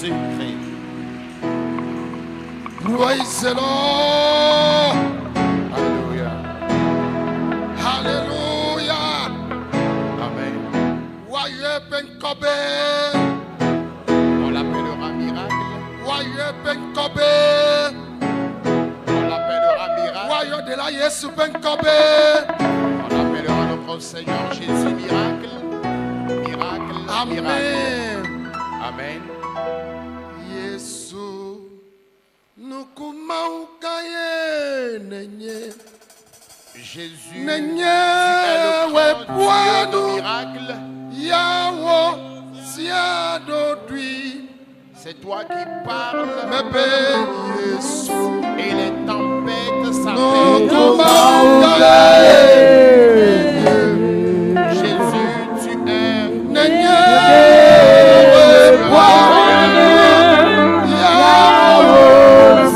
secret. Praise the Lord. Alléluia. Hallelujah. Amen. Waye penkobe. On l'appellera miracle. Waye penkobe. On l'appellera miracle. Wayo de la Yesu penkobe. On l'appellera notre Seigneur Jésus miracle. Miracle. Miracle. Amen. Amen. Yesu nukumaukaye nenye. Jésus, Nenye tu es le we grand Dieu de poinou. miracle. Yawo siadodui. C'est toi qui parles Mebe Yesu. et les tempêtes s'apaisent. Nukumaukaye. Jésus, tu es Nenye le we grand poinou. Yawo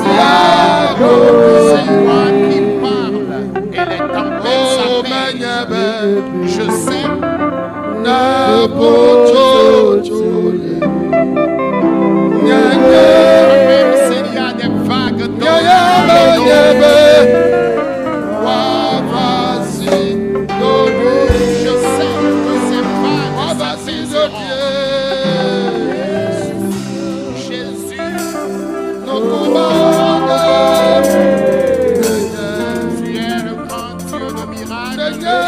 siadodui. C'est toi qui parles et les tempêtes Oh, s'apaisent. Menyebe. Je sais Na pochochole. Nyanye. même s'il y a des vagues dans Nyebe, l'eau, nyebe. Wavasi dodwe. je sais que ces vagues Wavasi s'apaiseront. dodwe. Jésus, Nokumanga. tu es le grand Dieu de miracles. Nenye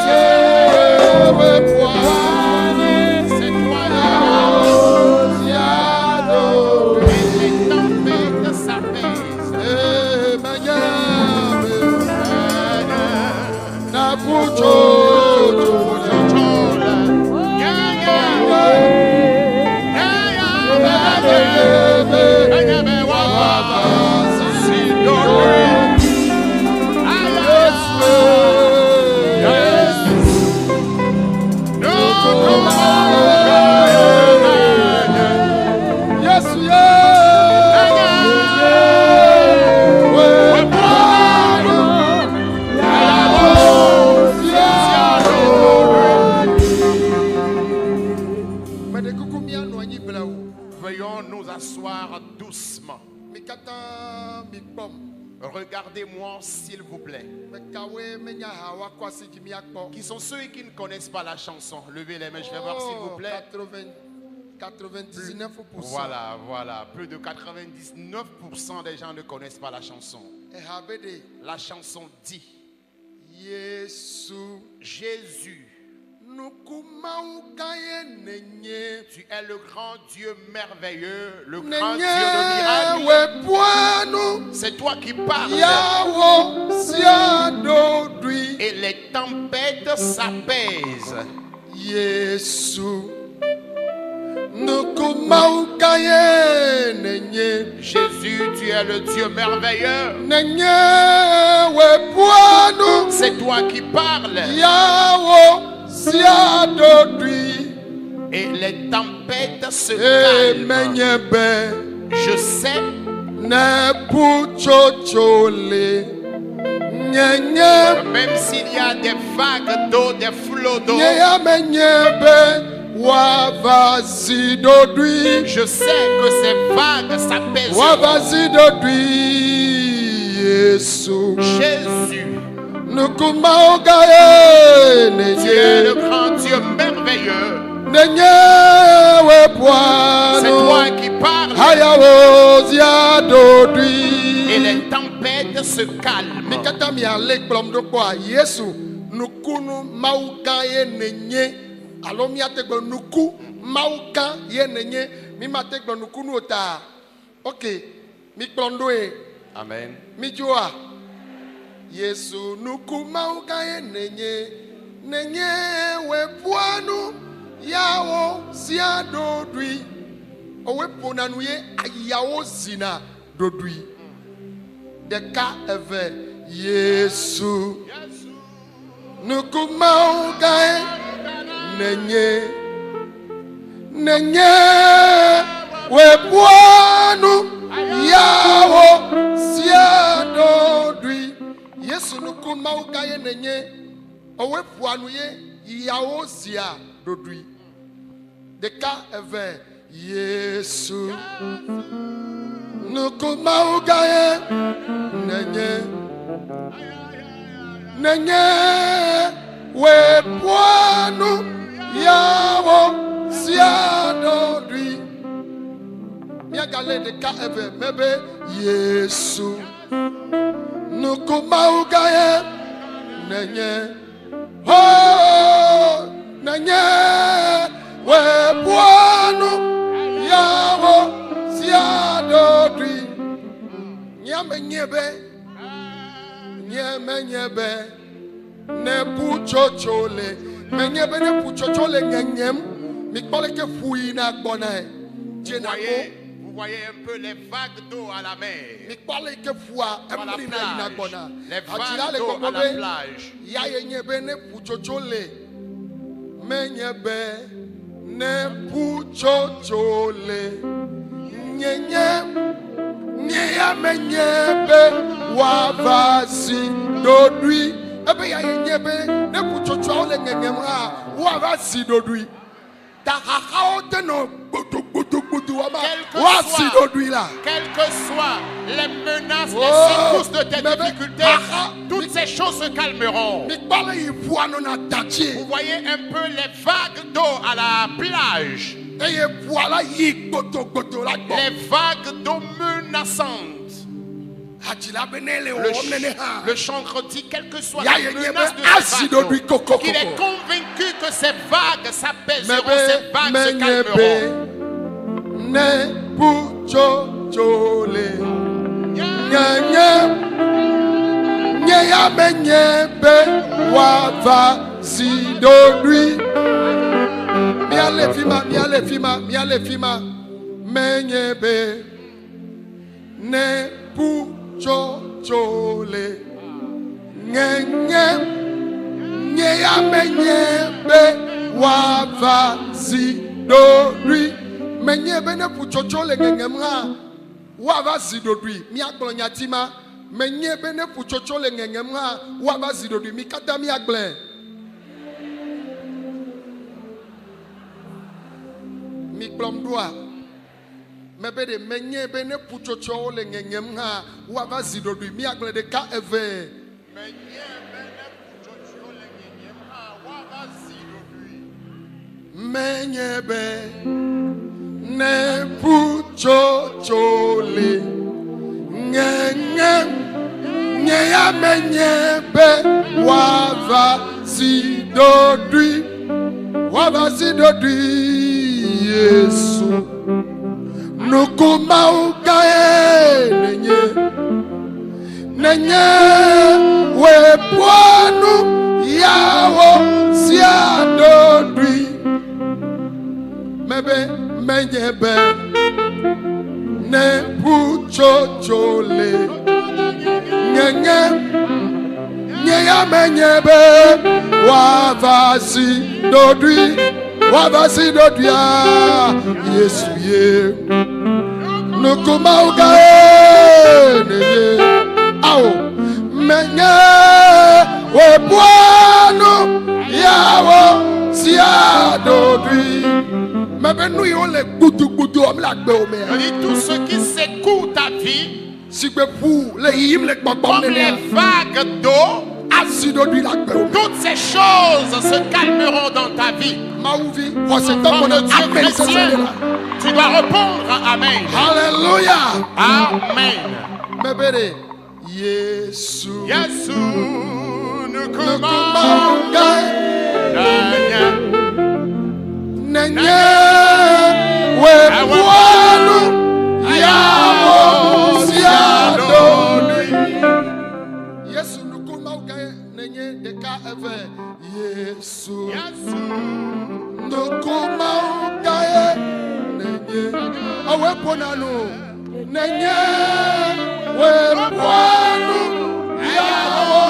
we poinou. C'est toi Siado. et les tempêtes s'apaisent. Eh, Menyebe. Na pochochole. Veuillons nous asseoir doucement. Regardez-moi s'il vous plaît. Qui sont ceux qui ne connaissent pas la chanson? Levez les mains, je vais voir s'il vous plaît. 99%. Voilà. Plus de 99% des gens ne connaissent pas la chanson. La chanson dit Jésus, tu es le grand Dieu merveilleux, le grand Dieu de miracle. C'est toi qui parles. Et les tempêtes s'apaisent. Jésus, Jésus, tu es le Dieu merveilleux. C'est toi qui parles. Et les tempêtes se calment. Je sais même s'il y a des vagues d'eau, des flots d'eau, je sais que ces vagues s'apaiseront. Jésus, tu es le grand Dieu merveilleux. C'est toi qui parles. Et les tempêtes se calment. Alo miategbe nuku mauka ye nenye mi mategbe nuku nu ota. Ok, mi kplondoe. Amen. Mi joa. Yesu nuku mauka ye nenye we puanu yawo sia dodui. Owe ponanu ye ayawo zina dodui. Deka eve Yesu nuku mauka ye nenye we puanu yawo sia dodui. Yesu nuku mauka ye nenye owe puanu ye yawo sia dodui. Deka eve Yesu nukumaugaye nenye nenye we bwanu yawo siadodri miagale de ka eve mebe Yesu nukumaugaye nenye oh nenye we bwanu yawo siadodri nyamenyebe nyebe ne puchochole menyebe ne puchochole nyanyem mikpole ke fui na gbona Vous voyez un peu les vagues d'eau à la mer. Mikpole ke fua emri na gbona Les vagues d'eau à la plage. Ya yenyebe ne puchochole menyebe ne puchochole nyenyem nyamenyebe wavasi dodui ebe ya yenyebe ne puchocho ole ngenyem ha wavasi dodui ta hakao de no bodo ama wavasi dodui la. Quelles que soient les menaces, les secousses de tes difficultés, toutes ces choses se calmeront. Vous voyez un peu les vagues d'eau à la plage. Les vagues d'eau menaçantes. Le chantre dit, quelle que soit la menace de ces vagues, qu'il est convaincu que ces vagues s'apaiseront, ces vagues se calmeront. Chochole ngenye nyeya menyebe wavazi dodri menyebe ne puchochole ngengemra wavazi dodri miaglo nyatima menyebe ne puchochole ngengemra wavazi dodri mikata miagle miklom doa mebe de menye be ne puchocho le ngenyem ha wava zidodu mi agle de ka eve menye be ne puchocho le ngenyem ha wava zidodu menye be ne puchocho le ngenyem nye ya menye be wava zidodu Yesu nukumaugaye nenye we bwanu yawo siadodri mebe menyebe ne puchochole nyenye nyeya menyebe wavasi dodri Yesu ye nukumaugaye nenye ao menye we bwanu yawo siadodri mebe nu yo le gudu omla gbe ome tout ce qui secoue ta vie comme les vagues d'eau. Toutes ces choses se calmeront dans ta vie. Enfant de Dieu chrétien, tu dois répondre Amen. Alléluia. Amen. Yesu nenye we bwanu yawo siadodri Yesu nukumaugaye nenye deka eve Yesu nukumaugaye nenye awe ponanu nenye we bwanu yawo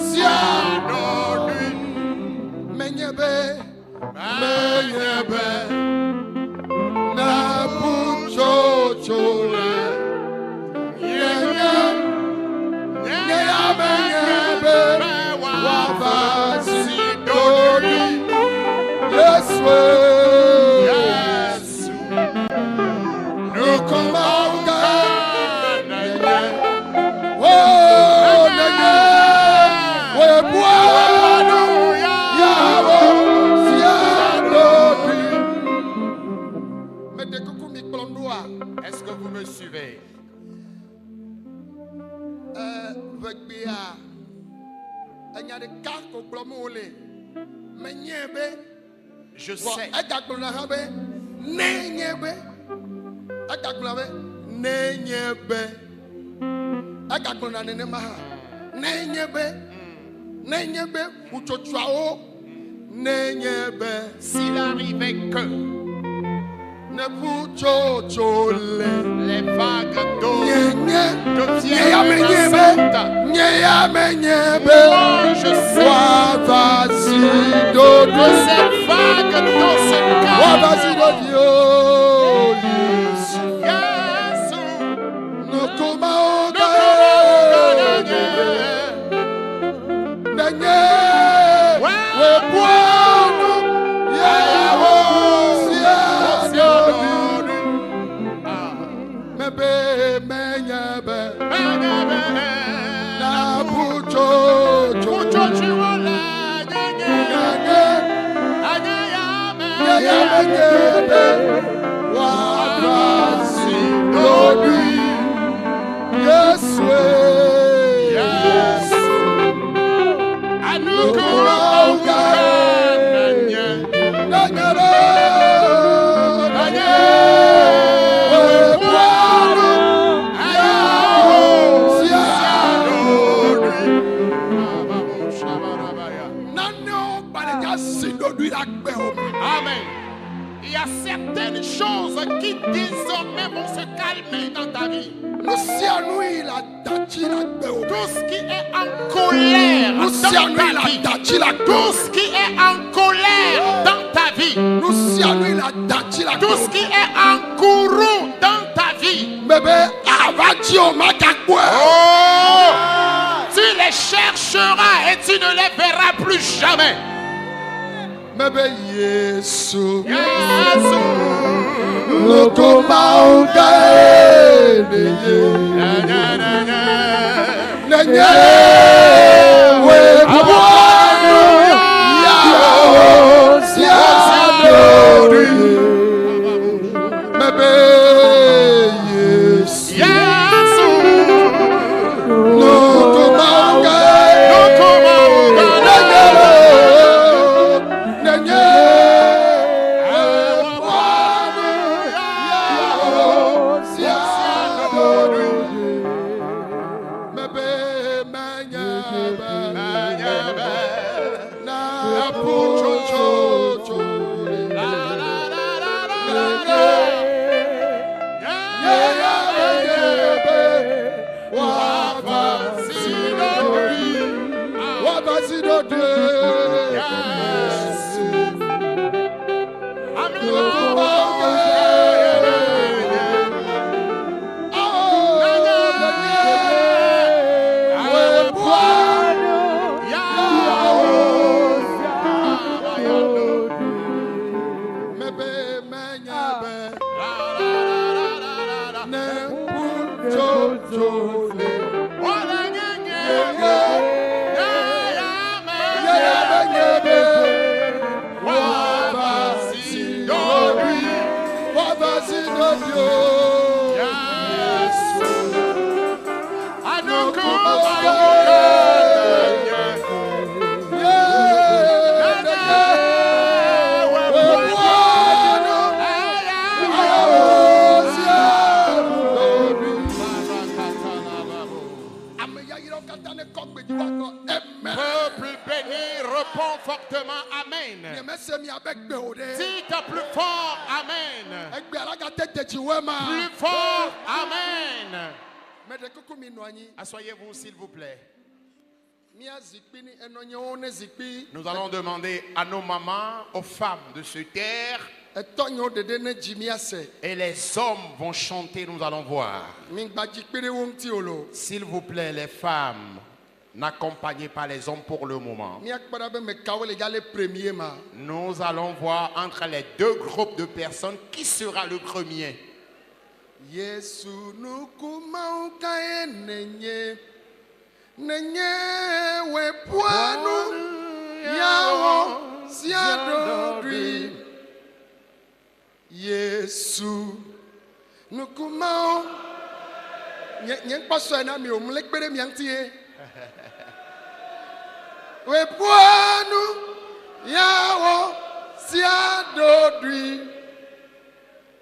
siadodri menyebe na puchochole menyebe wavasi dodi Yesu Est-ce que vous me suivez? Je sais. S'il arrivait que les vagues d'eau deviennent menaçantes, moi je sais que ces vagues d'eau se calment. Amen. Il y a certaines choses qui désormais vont se calmer dans ta vie. Tout ce qui est en colère dans ta vie, tout ce qui est en colère dans ta vie, tout ce qui est en courroux dans ta vie, tu les chercheras et tu ne les verras plus jamais. Peuple béni, réponds fortement Amen. Dites plus fort Amen. Plus fort Amen. Asseyez-vous s'il vous plaît. Nous allons demander à nos mamans, aux femmes de cette terre, et les hommes vont chanter, nous allons voir. S'il vous plaît, les femmes, n'accompagnez pas les hommes pour le moment. Nous allons voir entre les deux groupes de personnes qui sera le premier. Nukumao. Nyeng paso na mi omlek bere mi antie. We puanu yawo siadodri.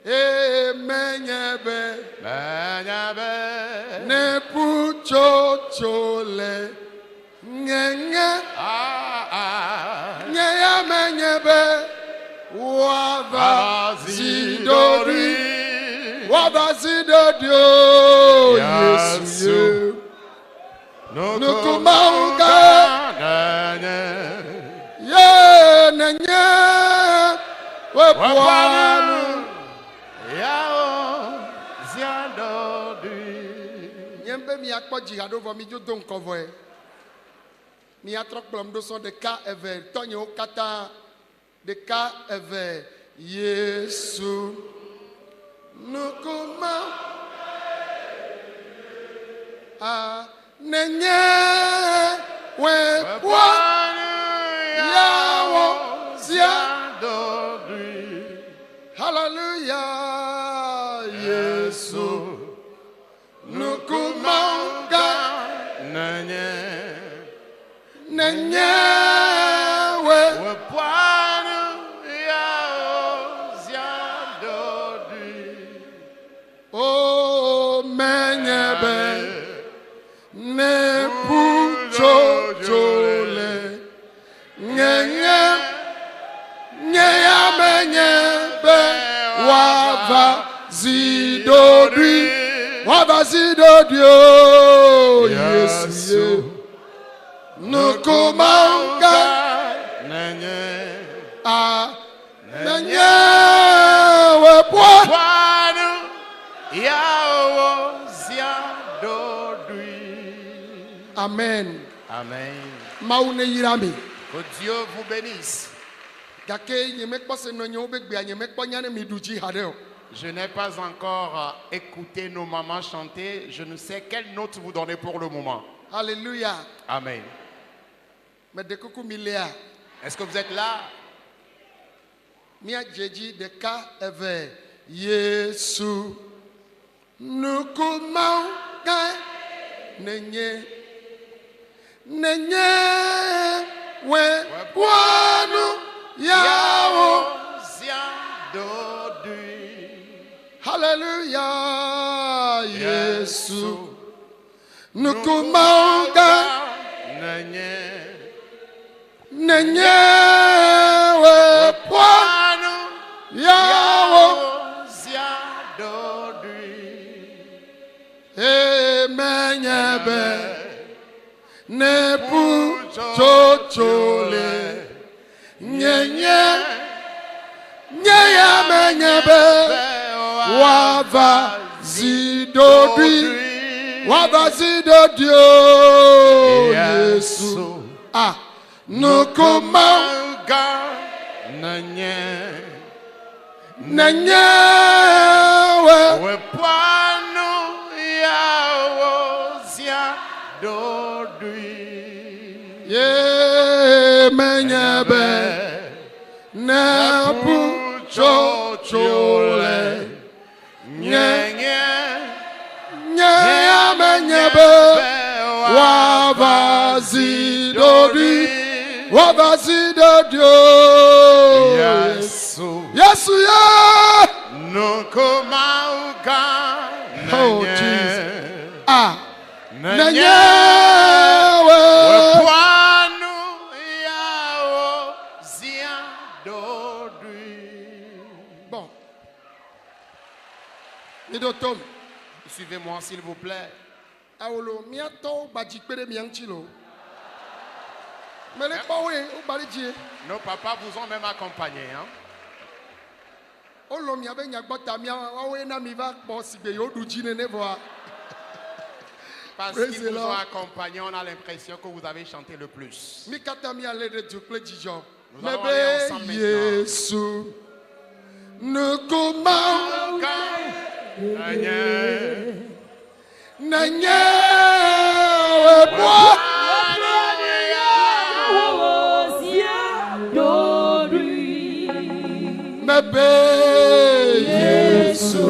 Menyebe ne puchochole ngenge nyaya menyebe wabazidori Yesu nukumauka ye nenye wepuanu Nyembe mi akpo jihado vo mi jodo nkovo e. Mi atrok plom do son de ka eve tonyo kata de ka eve Yesu nukuma nenye we kwa yawo zia hallelujah Yesu nukumanga nenye we pwanu ya oziadodi o menyebe ne puchojole nyenye nyeya menyebe wava zidodi Wabazidodio Yesu nukumanga nenye nenye wepwanu yawo ziadodui. Amen. Amen. Maune yirami. Que Dieu vous bénisse. Gake nyemekpo se no nyobe gbe nyemekpo nyane miduji hadeo. Je n'ai pas encore écouté nos mamans chanter. Je ne sais quelle note vous donnez pour le moment. Alléluia. Amen. Est-ce que vous êtes là? Mia jeji de ka eve Yesu nukumau ga nenye we kwanu yawo ziadodui. Hallelujah, Yesu. Nukumauga nenye we pwanu yawo ziadodui. Menyebe ne puchochole nyenye nyeya menyebe wava zidodwi Yesu nukumanga nenye we pwanu yawo ziadodwi ye menyebe ne puchochole Nyaya menyebe wabazidodi Yesu Yesu ya nukumauka oh Jesus nenye pwanu yawo ziadodwi. Bon Idotom Suivez-moi s'il vous plaît. Awolo miato bajikpere mianchilo. Mele pawe o balijie. Nos papas vous ont même accompagné, hein? Olo miabe nyagbota mia wawe na mi va po sigbe yo du jine ne voa. Parce qu'ils vous ont accompagné, on a l'impression que vous avez chanté le plus. Mikata mi ale de Dieu Dijon. Nous allons aller ensemble maintenant. Yesu. Nukumauka Nanye webwa Mebe Yesu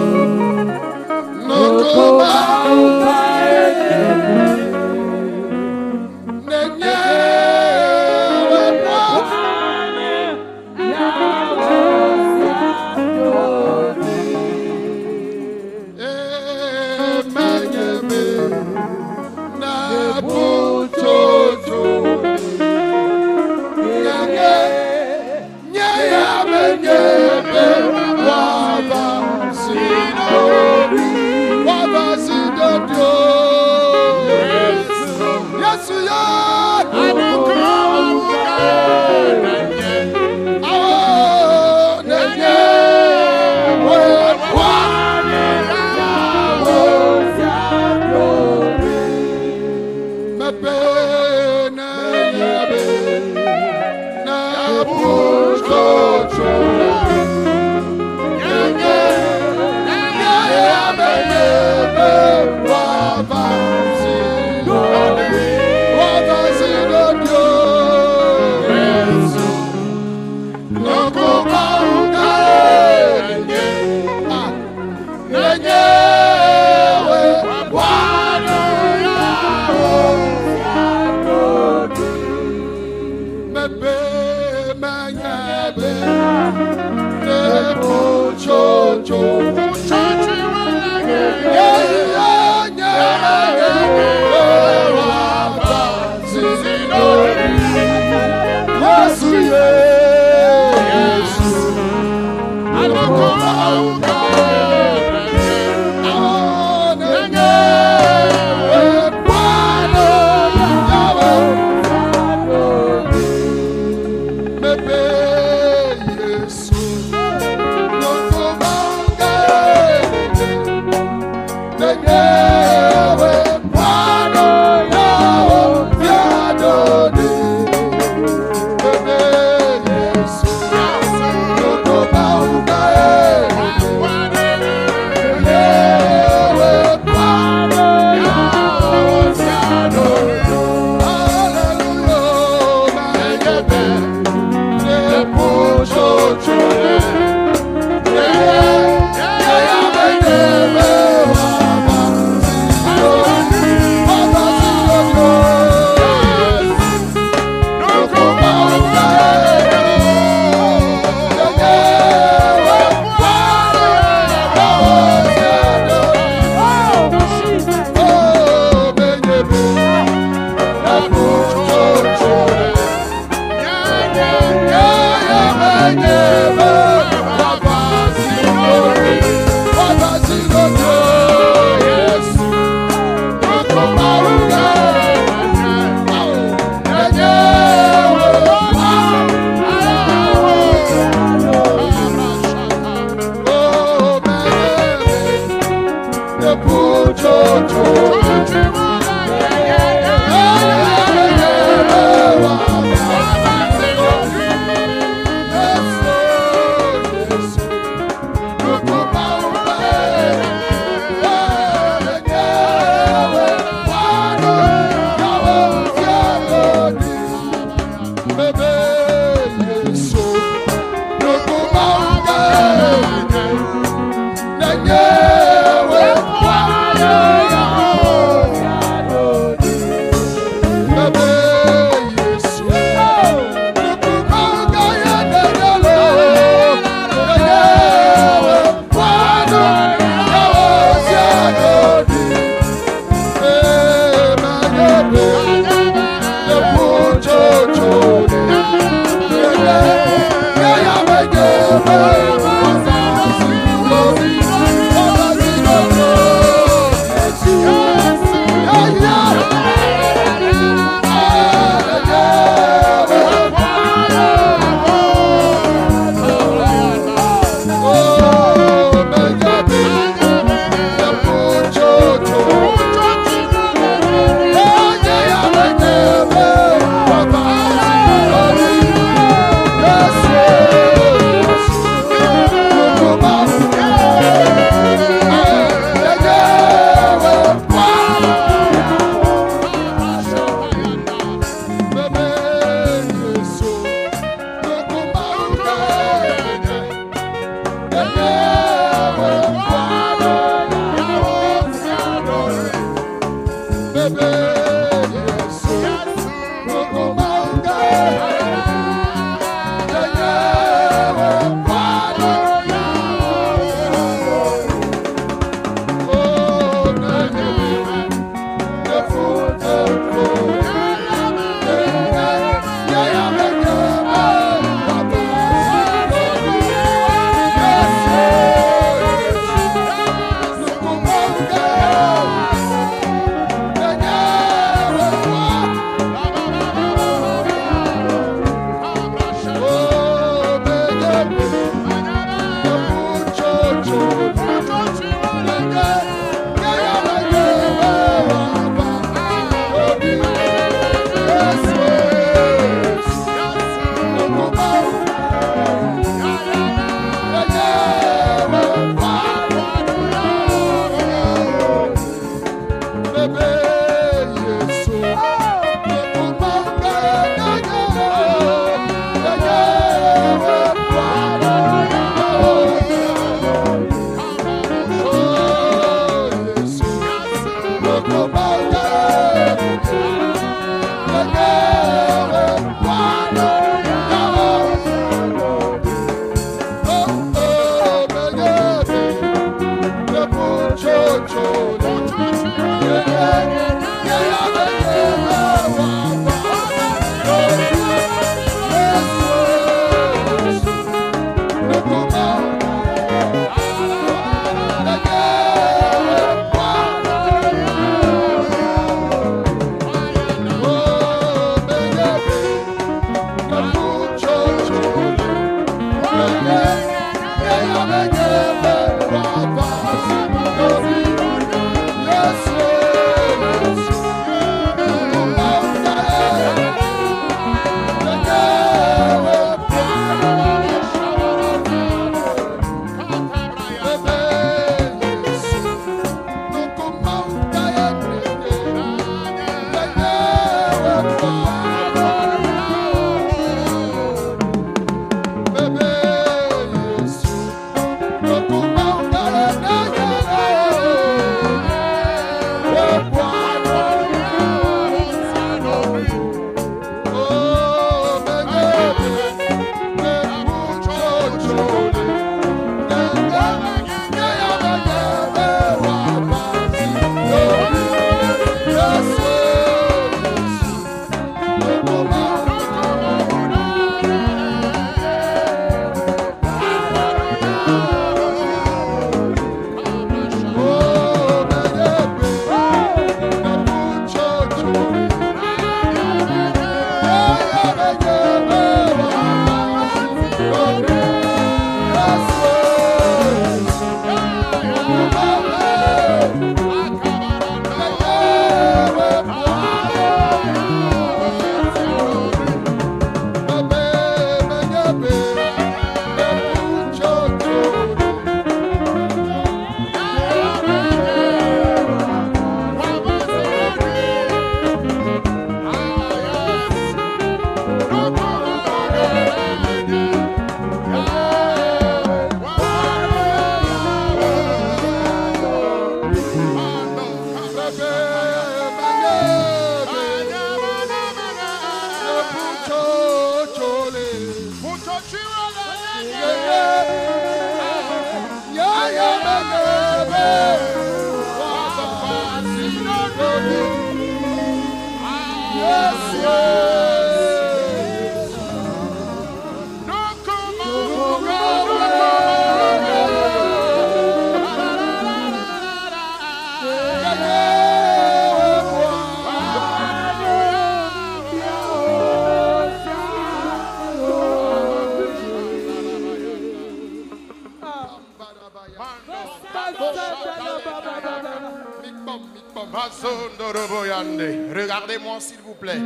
Regardez-moi s'il vous plaît.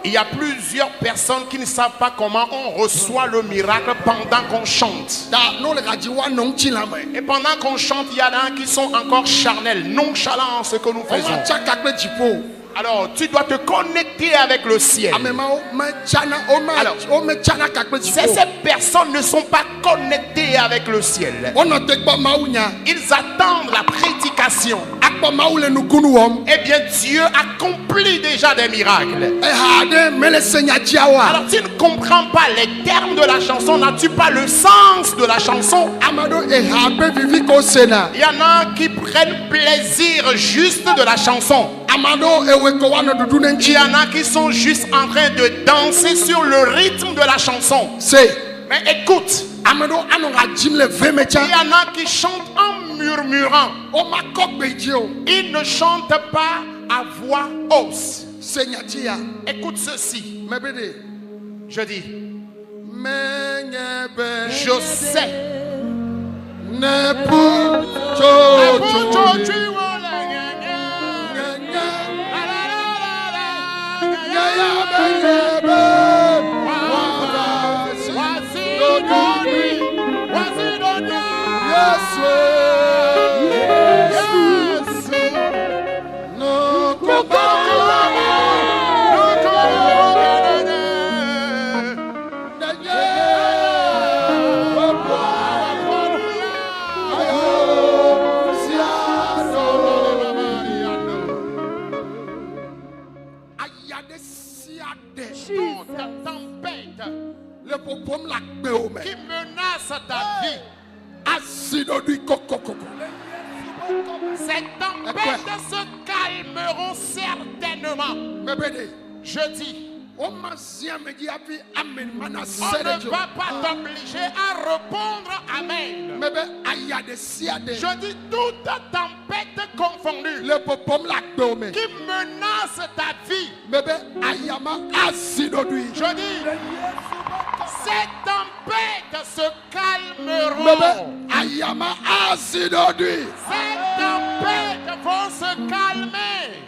Il y a plusieurs personnes qui ne savent pas comment on reçoit le miracle pendant qu'on chante. Et pendant qu'on chante, il y en a qui sont encore charnels, nonchalants en ce que nous faisons. Alors, tu dois te connecter avec le ciel. Alors, ces personnes ne sont pas connectées avec le ciel. Ils attendent la prédication. Eh bien, Dieu accomplit déjà des miracles. Alors, tu ne comprends pas les termes de la chanson, n'as-tu pas le sens de la chanson? Il y en a qui prennent plaisir juste de la chanson. Il y en a qui sont juste en train de danser sur le rythme de la chanson. Mais écoute, il y en a qui chantent en murmurant. Ils ne chantent pas à voix hausse. Écoute ceci. Je dis, je sais. Ces tempêtes se calmeront certainement. Je dis, on ne va pas t'obliger à répondre Amen. Je dis toute tempête confondue qui menace ta vie. Je dis, ces tempêtes se calmeront. Ces tempêtes vont se calmer.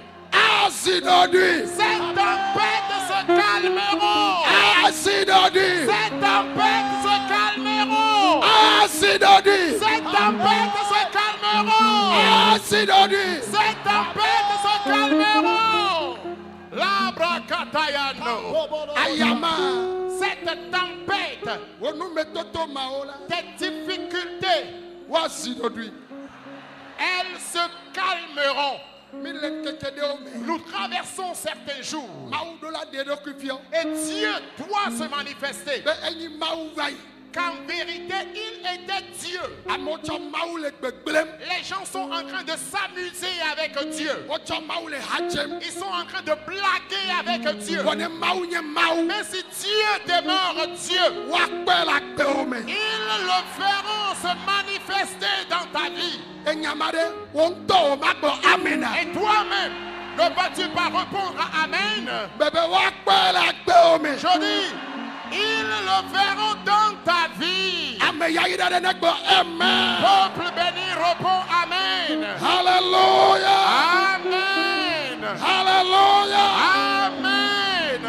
Ces tempêtes se calmeront. Ces tempêtes se calmeront. Ces tempêtes se calmeront. Ces tempêtes se calmeront. L'abrakatayano. Cette tempête, tes difficultés, elles se calmeront. Nous traversons certains jours et Dieu doit se manifester. Qu'en vérité, il était Dieu. Les gens sont en train de s'amuser avec Dieu. Ils sont en train de blaguer avec Dieu. Mais si Dieu demeure Dieu, ils le feront se manifester dans ta vie. Et toi-même, ne vas-tu pas répondre à Amen? Je dis, ils le verront dans ta vie. Peuple béni, répond Amen. Alléluia. Amen. Alléluia. Amen.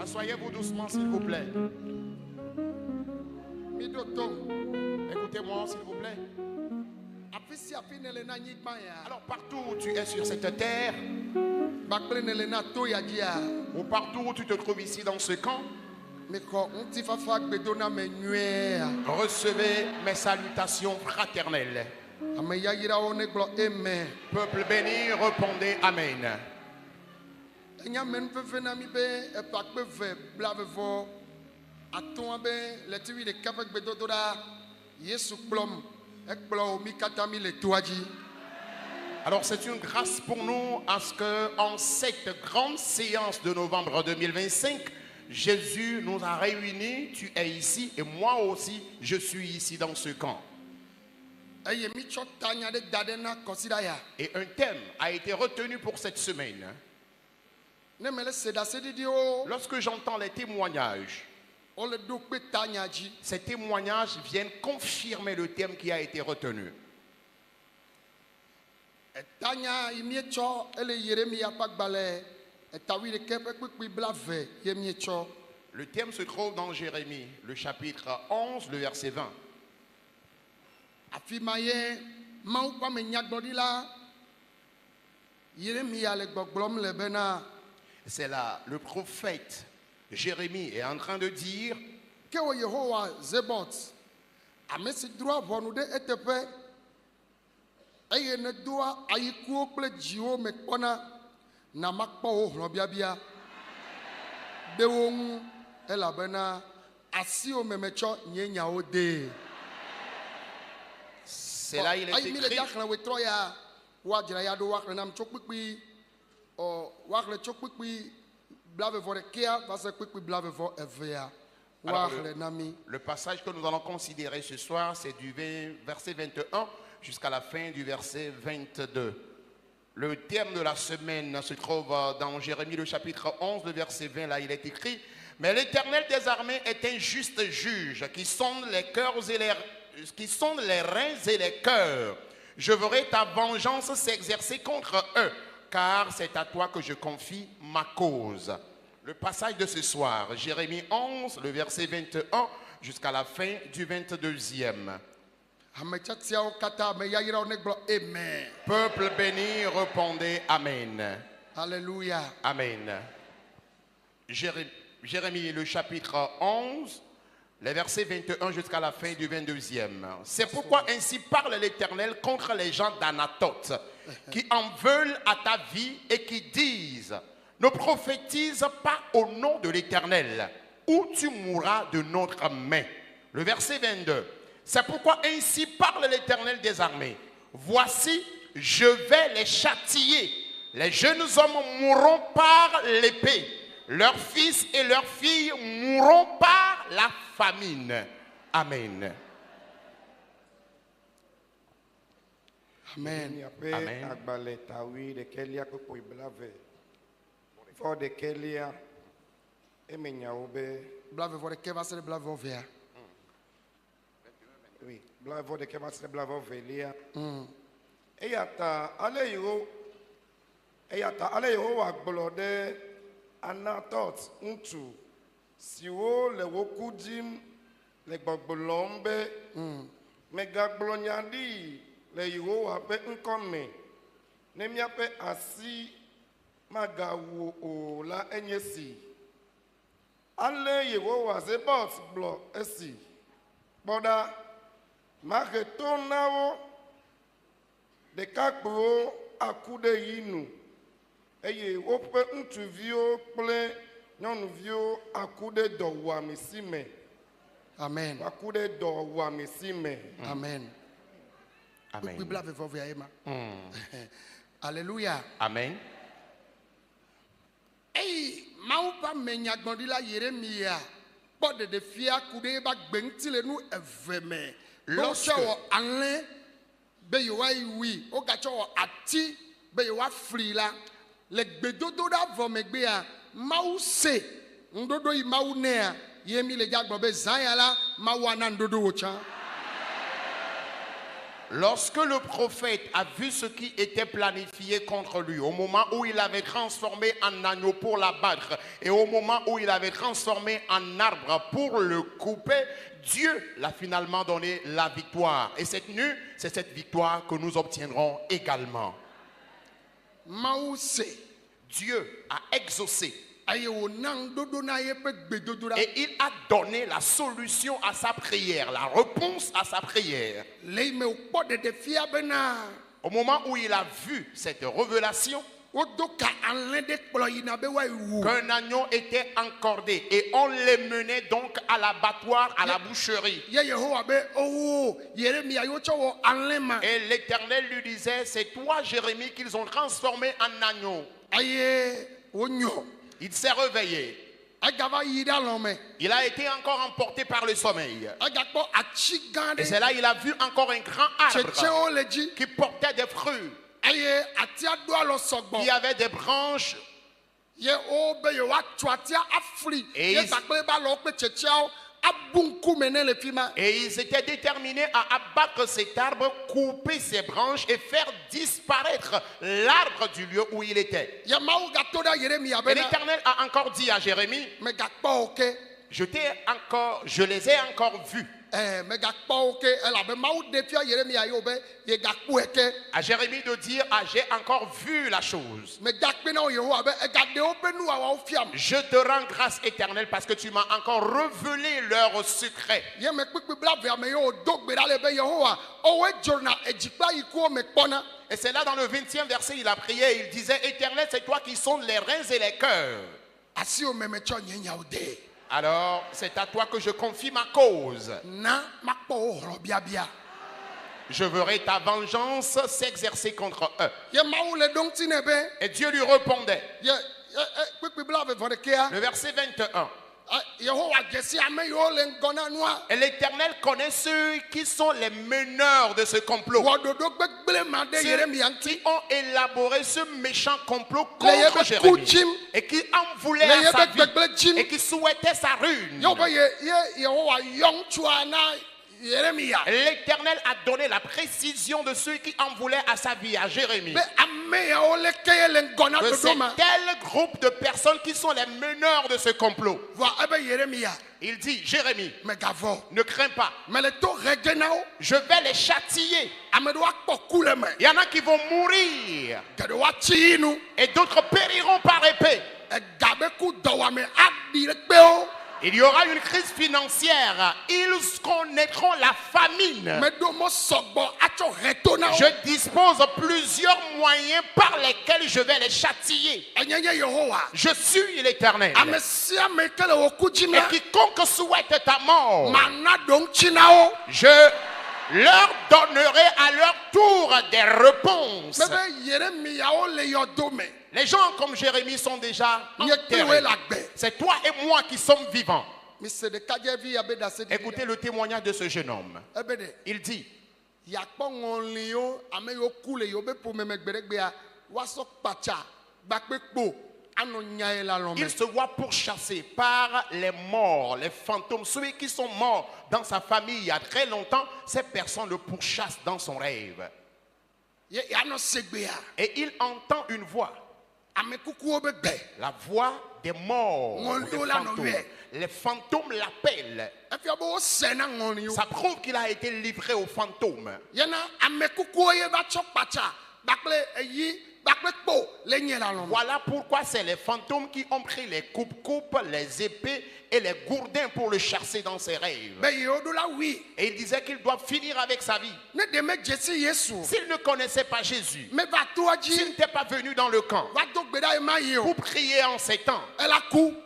Asseyez-vous doucement, s'il vous plaît. Écoutez-moi, s'il vous plaît. Alors, partout où tu es sur cette terre, ou partout où tu te trouves ici dans ce camp, recevez mes salutations fraternelles. Peuple béni, répondez Amen. Alors c'est une grâce pour nous à ce que en cette grande séance de novembre 2025, Jésus nous a réunis, tu es ici et moi aussi je suis ici dans ce camp. Et un thème a été retenu pour cette semaine. Lorsque j'entends les témoignages, ces témoignages viennent confirmer le thème qui a été retenu. Le thème se trouve dans Jérémie, le chapitre 11, le verset 20. C'est là, le prophète Jérémie est en train de dire c'est là il est écrit. Alors, le passage que nous allons considérer ce soir, c'est du verset 21 jusqu'à la fin du verset 22. Le terme de la semaine se trouve dans Jérémie le chapitre 11, le verset 20. Là, il est écrit: mais l'Éternel des armées est un juste juge qui sonde les cœurs et qui sonde les reins et les cœurs. Je verrai ta vengeance s'exercer contre eux, car c'est à toi que je confie ma cause. Le passage de ce soir, Jérémie 11, le verset 21 jusqu'à la fin du 22e. Peuple béni, répondez Amen. Alléluia. Amen. Jérémie, le chapitre 11, les versets 21 jusqu'à la fin du 22e. C'est pourquoi ainsi parle l'Éternel contre les gens d'Anatoth, qui en veulent à ta vie et qui disent: ne prophétise pas au nom de l'Éternel, ou tu mourras de notre main. Le verset 22. C'est pourquoi ainsi parle l'Éternel des armées. Voici, je vais les châtier. Les jeunes hommes mourront par l'épée. Leurs fils et leurs filles mourront par la famine. Amen. Amen. Blave voor de kevas de blave over. Oui, blave voor de kevas de blave over. Eyata ale yo wa gbolode anatot untu siwo le wokudim le gbogbolombe megablonyadi le yo wa pe nkome ne miape asi magawo o la enyesi ale Yehowa se bot blo esi boda magetonao de kakpo akude yinu eye wope ntuvio ple nyonuvio akude do wa misime. Amen. Akude do wa misime. Amen. Amen. We blave for Viaema. Alléluia. Amen. Hey, Maupa Menyagbondila Yeremia. Pas de défi à couder bak bentile nous eveme. Lorsque Alain Beyoa oui, au gacho ati Beyoa frila. Le bedodo da vomegbea Mause. Ndodo I Maunea. Yemi le gagbobe Zayala Mawana Ndodo Ocha. Lorsque le prophète a vu ce qui était planifié contre lui, au moment où il avait transformé en agneau pour l'abattre, et au moment où il avait transformé en arbre pour le couper, Dieu l'a finalement donné la victoire. Et cette nuit, c'est cette victoire que nous obtiendrons également. Dieu a exaucé. Et il a donné la solution à sa prière, la réponse à sa prière. Au moment où il a vu cette révélation, qu'un agneau était encordé et on les menait donc à l'abattoir, à la boucherie. Et l'Éternel lui disait, c'est toi Jérémie qu'ils ont transformé en agneau. Il s'est réveillé. Il a été encore emporté par le sommeil. Et c'est là qu'il a vu encore un grand arbre qui portait des fruits. Il y avait des branches. Et ils étaient déterminés à abattre cet arbre, couper ses branches et faire disparaître l'arbre du lieu où il était. Et l'Éternel a encore dit à Jérémie, je les ai encore vus. À Jérémie de dire, j'ai encore vu la chose. Je te rends grâce éternelle parce que tu m'as encore révélé leurs secrets. Et c'est là dans le 20e verset, il a prié, il disait, Éternel, c'est toi qui sondes les reins et les cœurs. Alors, c'est à toi que je confie ma cause. Je verrai ta vengeance s'exercer contre eux. Et Dieu lui répondait. Le verset 21. Et l'Éternel connaît ceux qui sont les meneurs de ce complot. Ceux qui ont élaboré ce méchant complot contre Jérémie et qui en voulaient à sa vie et qui souhaitaient sa ruine. L'Éternel a donné la précision de ceux qui en voulaient à sa vie, à Jérémie. Que c'est tel groupe de personnes qui sont les meneurs de ce complot. Il dit, Jérémie, ne crains pas. Je vais les châtier. Il y en a qui vont mourir. Et d'autres périront par épée. Il y aura une crise financière. Ils connaîtront la famine. Je dispose de plusieurs moyens par lesquels je vais les châtier. Je suis l'Éternel. Et quiconque souhaite ta mort, je leur donnerai à leur tour des réponses. Les gens comme Jérémie sont déjà enterrés. C'est toi et moi qui sommes vivants. Écoutez le témoignage de ce jeune homme. Il dit: il se voit pourchassé par les morts, les fantômes, ceux qui sont morts dans sa famille il y a très longtemps. Ces personnes le pourchassent dans son rêve. Et il entend une voix. La voix des morts, des fantômes. Les fantômes l'appellent. Ça prouve qu'il a été livré aux fantômes. Voilà pourquoi c'est les fantômes qui ont pris les coupes-coupes, les épées et les gourdins pour le chasser dans ses rêves. Et il disait qu'il doit finir avec sa vie. S'il ne connaissait pas Jésus, s'il n'était pas venu dans le camp pour prier en ces temps,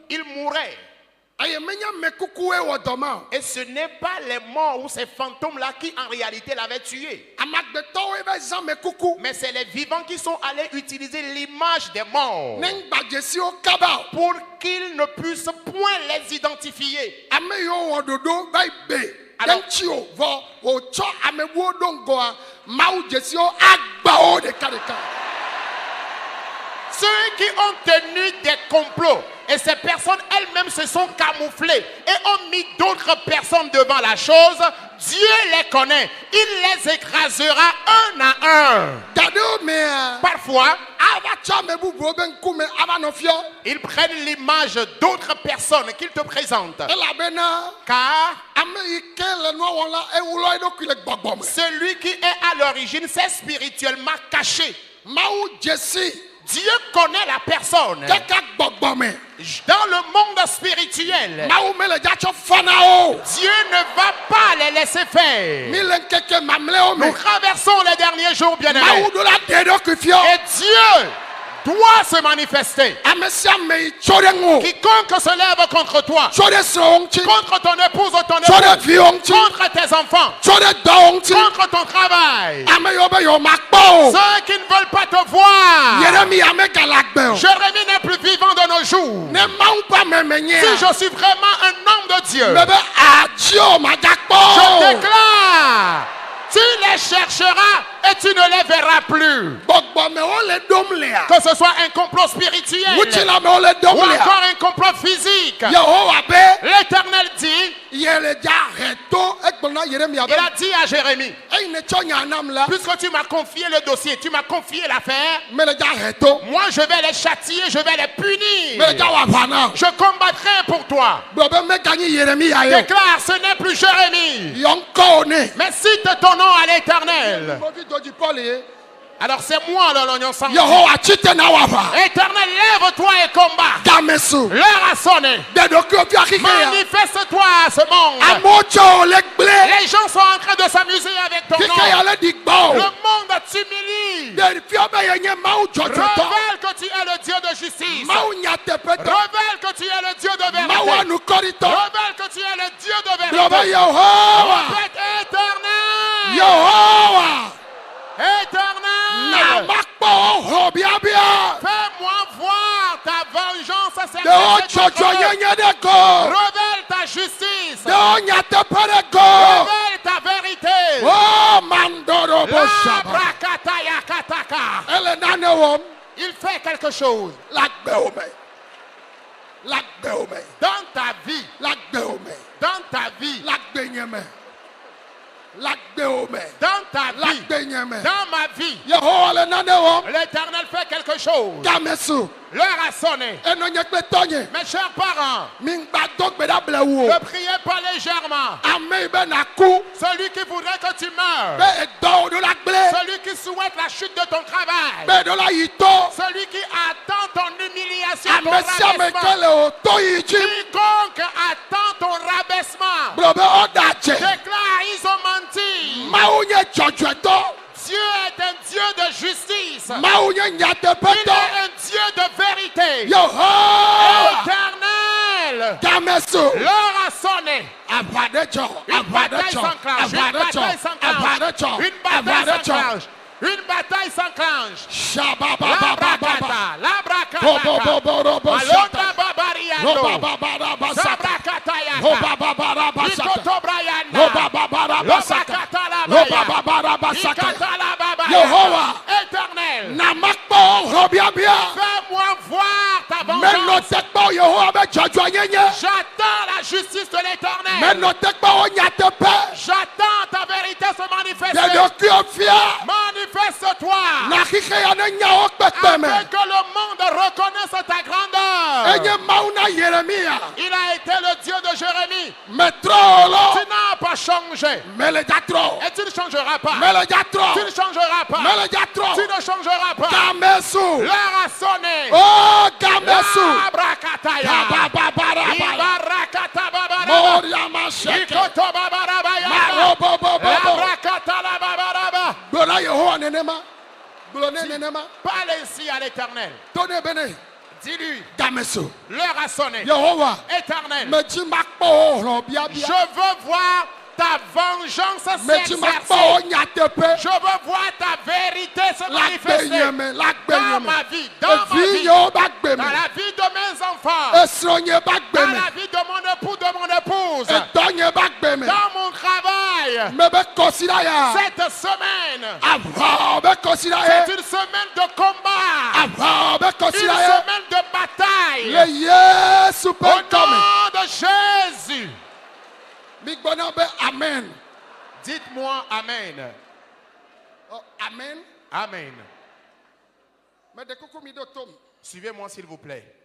il mourrait. Et ce n'est pas les morts ou ces fantômes-là qui en réalité l'avaient tué. Mais c'est les vivants qui sont allés utiliser l'image des morts pour qu'ils ne puissent point les identifier. Alors, ceux qui ont tenu des complots, et ces personnes elles-mêmes se sont camouflées et ont mis d'autres personnes devant la chose, Dieu les connaît. Il les écrasera un à un. Parfois, ils prennent l'image d'autres personnes qu'ils te présentent. Car celui qui est à l'origine, c'est spirituellement caché. Dieu connaît la personne. Dans le monde spirituel, Dieu ne va pas les laisser faire. Nous traversons les derniers jours, bien-aimés. Et Dieu doit se manifester. Quiconque se lève contre toi, contre ton épouse ou ton époux, contre tes enfants, contre ton travail, ceux qui ne veulent pas te voir, Jérémie n'est plus vivant de nos jours. Si je suis vraiment un homme de Dieu, je déclare: tu les chercheras et tu ne les verras plus. Que ce soit un complot spirituel ou encore un complot physique, l'Éternel dit, il a dit à Jérémie: puisque tu m'as confié le dossier, tu m'as confié l'affaire, moi je vais les châtier, je vais les punir. Je combattrai pour toi. Déclare: ce n'est plus Jérémie, mais cite ton nom à l'Éternel. Alors c'est moi l'oignon sans. Éternel, lève-toi et combat. L'heure a sonné. Manifeste-toi à ce monde. Les gens sont en train de s'amuser avec ton nom. Le monde t'humilie. Révèle que tu es le Dieu de justice. Révèle que tu es le Dieu de vérité. Révèle que tu es le Dieu de vérité. Répète: Éternel. Éternel, fais-moi voir ta vengeance. Révèle ta justice. Révèle ta vérité. Il fait quelque chose dans ta vie. Dans ta vie. dans ta vie, dans ma vie, l'Éternel fait quelque chose. L'heure a sonné. Mes chers parents, ne priez pas légèrement. Celui qui voudrait que tu meurs, celui qui souhaite la chute de ton travail, celui qui attend ton humiliation, ton rabaissement, quiconque attend ton rabaissement, déclare, ils ont menti. Dieu est un Dieu de justice. Il est un Dieu de vérité. Éternel. L'heure a sonné. Une bataille s'enclenche. Une bataille s'enclenche. Une bataille s'enclenche. Une bataille s'enclenche. Éternel, fais-moi voir ta vengeance. J'attends la justice de l'Éternel. J'attends ta vérité se manifester. Manifeste-toi afin que le monde reconnaisse ta grandeur. Il a été le Dieu de Jérémie. Tu n'as pas changé. Et tu ne changeras pas. Tu ne changeras pas. Tu ne changeras pas. L'heure a sonné. Parle ainsi à l'Éternel. Dis-lui, l'heure a sonné. Éternel, je veux voir ta vengeance s'exercer. Je veux voir ta vérité se manifester dans ma vie, dans la vie de mes enfants, dans la vie de mon époux, de mon épouse, dans mon travail. Cette semaine, c'est une semaine de combat, une semaine de bataille. Au nom de Jésus. Amen. Dites-moi Amen. Amen. Amen. Suivez-moi s'il vous plaît.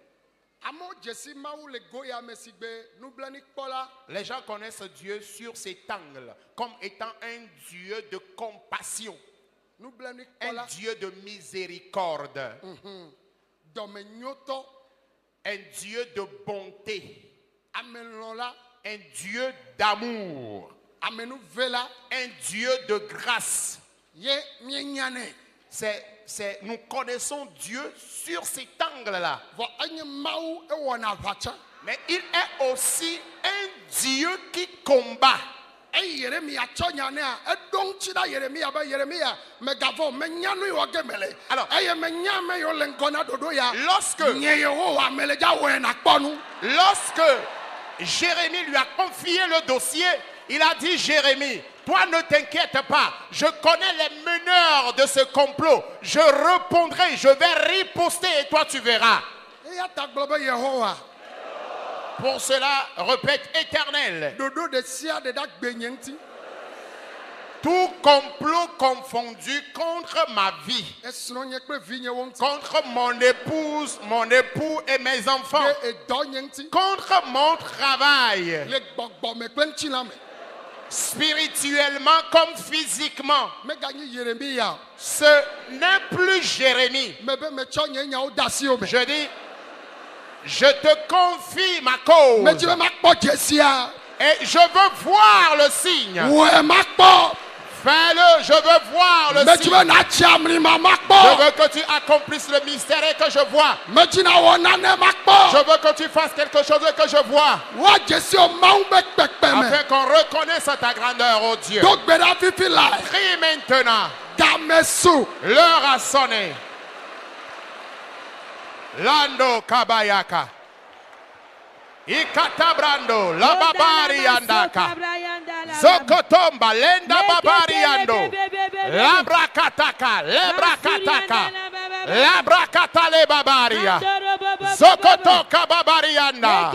Les gens connaissent Dieu sur cet angle comme étant un Dieu de compassion, un Dieu de miséricorde, un Dieu de bonté, un Dieu d'amour, un Dieu de grâce. Nous connaissons Dieu sur cet angle-là. Mais il est aussi un Dieu qui combat. Alors, lorsque Jérémie lui a confié le dossier, il a dit: Jérémie, toi ne t'inquiète pas, je connais les meneurs de ce complot, je répondrai, je vais riposter et toi tu verras. Pour cela, répète: Éternel, tout complot confondu contre ma vie, contre mon épouse, mon époux et mes enfants, contre mon travail, spirituellement comme physiquement, ce n'est plus Jérémie. Je dis, je te confie ma cause et je veux voir le signe. Fais-le, je veux voir le signe. Je veux que tu accomplisses le mystère et que je vois. Je veux que tu fasses quelque chose et que je vois. Afin qu'on reconnaisse ta grandeur, oh Dieu. Prie maintenant. L'heure a sonné. Lando Kabayaka. Ikatabrando, la babari andaka. Zokotomba, lenda babari ando. La brakataka, le brakataka. La brakata le babaria. Zokotoka babari anda.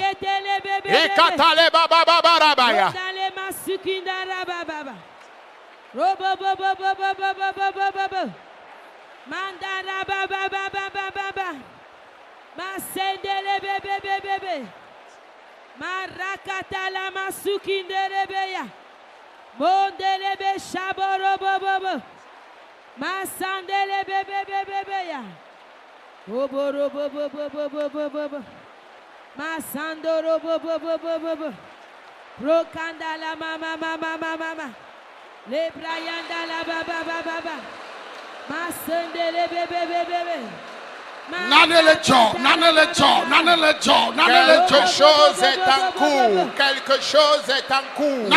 Ikatale bababarabaya. Robo bo bo bo bo bo bo bo bo bo bo. Mandara ba ba ba ba ba ba ba. Masendele be be be be be. Marakata la masukindere be ya. Mondele be shaboro bo bo bo. Masandele be be be be be ya. Oboro bo bo bo bo bo bo bo bo. Masandoro bo bo bo bo bo bo. Brokanda la mama mama mama mama. Le brayanda la ba ba ba ba ba. Masandele be be be be be. Quelque chose est en cours. Quelque chose est en cours.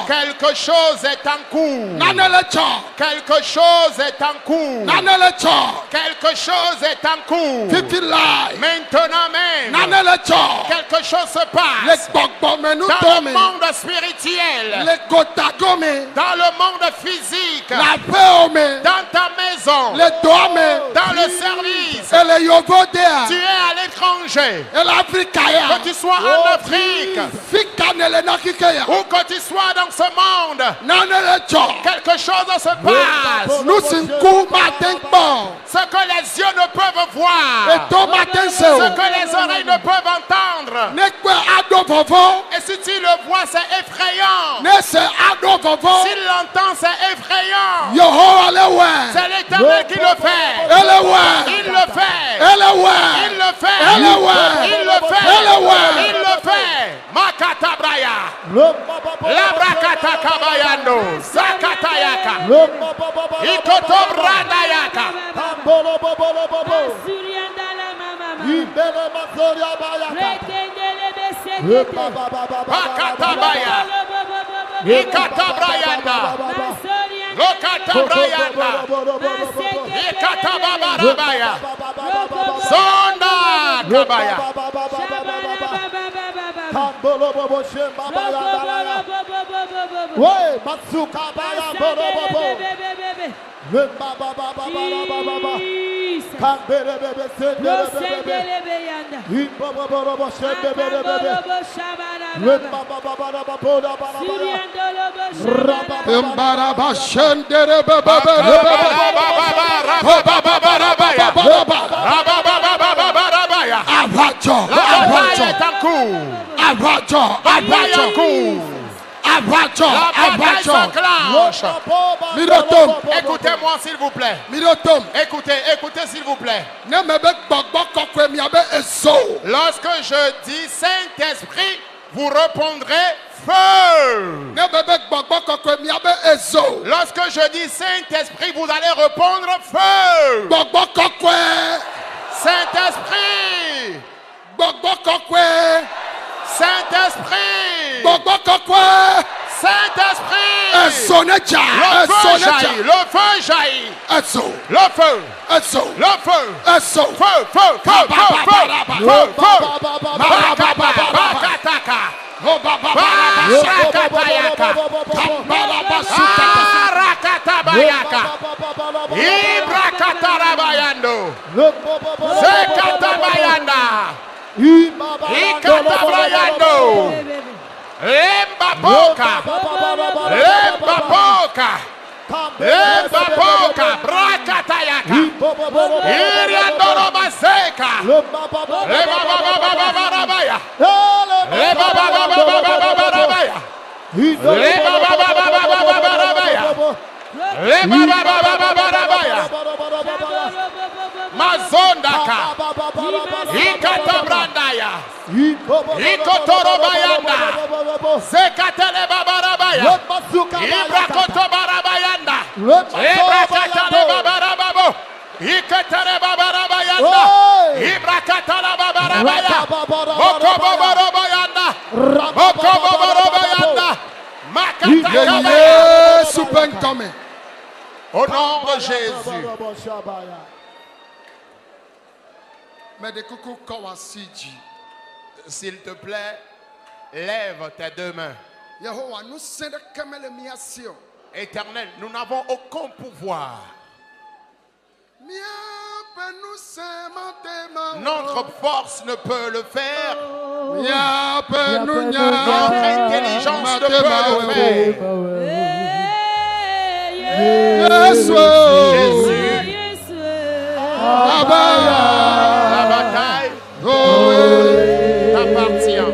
Quelque chose est en cours. Quelque chose est en cours. Quelque chose est en cours. Maintenant même, quelque chose se passe dans le monde spirituel, dans le monde physique, dans ta maison, dans le service. Tu es à l'étranger, que tu sois en Afrique ou que tu sois dans ce monde, quelque chose se passe. Ce que les yeux ne peuvent voir, ce que les oreilles ne peuvent entendre. Et si tu le vois, c'est effrayant. S'il l'entend, c'est effrayant. C'est l'Éternel qui le fait. Il le fait. Il le fait. Il le fait. Il le fait. Makatabraya. Labrakata kabayando. Zakatayaka. Ikotobradayaka. Pakatabaya. Ikatabrayanda. Lokatabrayanda. Ikatababarabaya. Zonda kabaya. Écoutez-moi s'il vous plaît. Écoutez s'il vous plaît. Lorsque je dis Saint-Esprit, vous répondrez feu. Lorsque je dis Saint-Esprit, vous allez répondre feu. Saint-Esprit. Saint-Esprit. Saint-Esprit. Le feu jaillit. Le feu. Lembapoka, brakatayaka, iriandoro baseka, lebabababarabaya, lebabababarabaya, lebabababarabaya, mazondaka, ikatabrandaya, ikotorobayanda, zekatele babarabaya, ibrakotobarabayanda, ibrakatele babarababo, ikatele babarabayanda, ibrakatele babarabaya, bokoboborobayanda, bokoboborobayanda, makatakabaya. Au nom de Jésus. S'il te plaît, lève tes deux mains. Éternel, nous n'avons aucun pouvoir. Notre force ne peut le faire. Notre intelligence ne peut le faire. Jésus. La bataille t'appartient.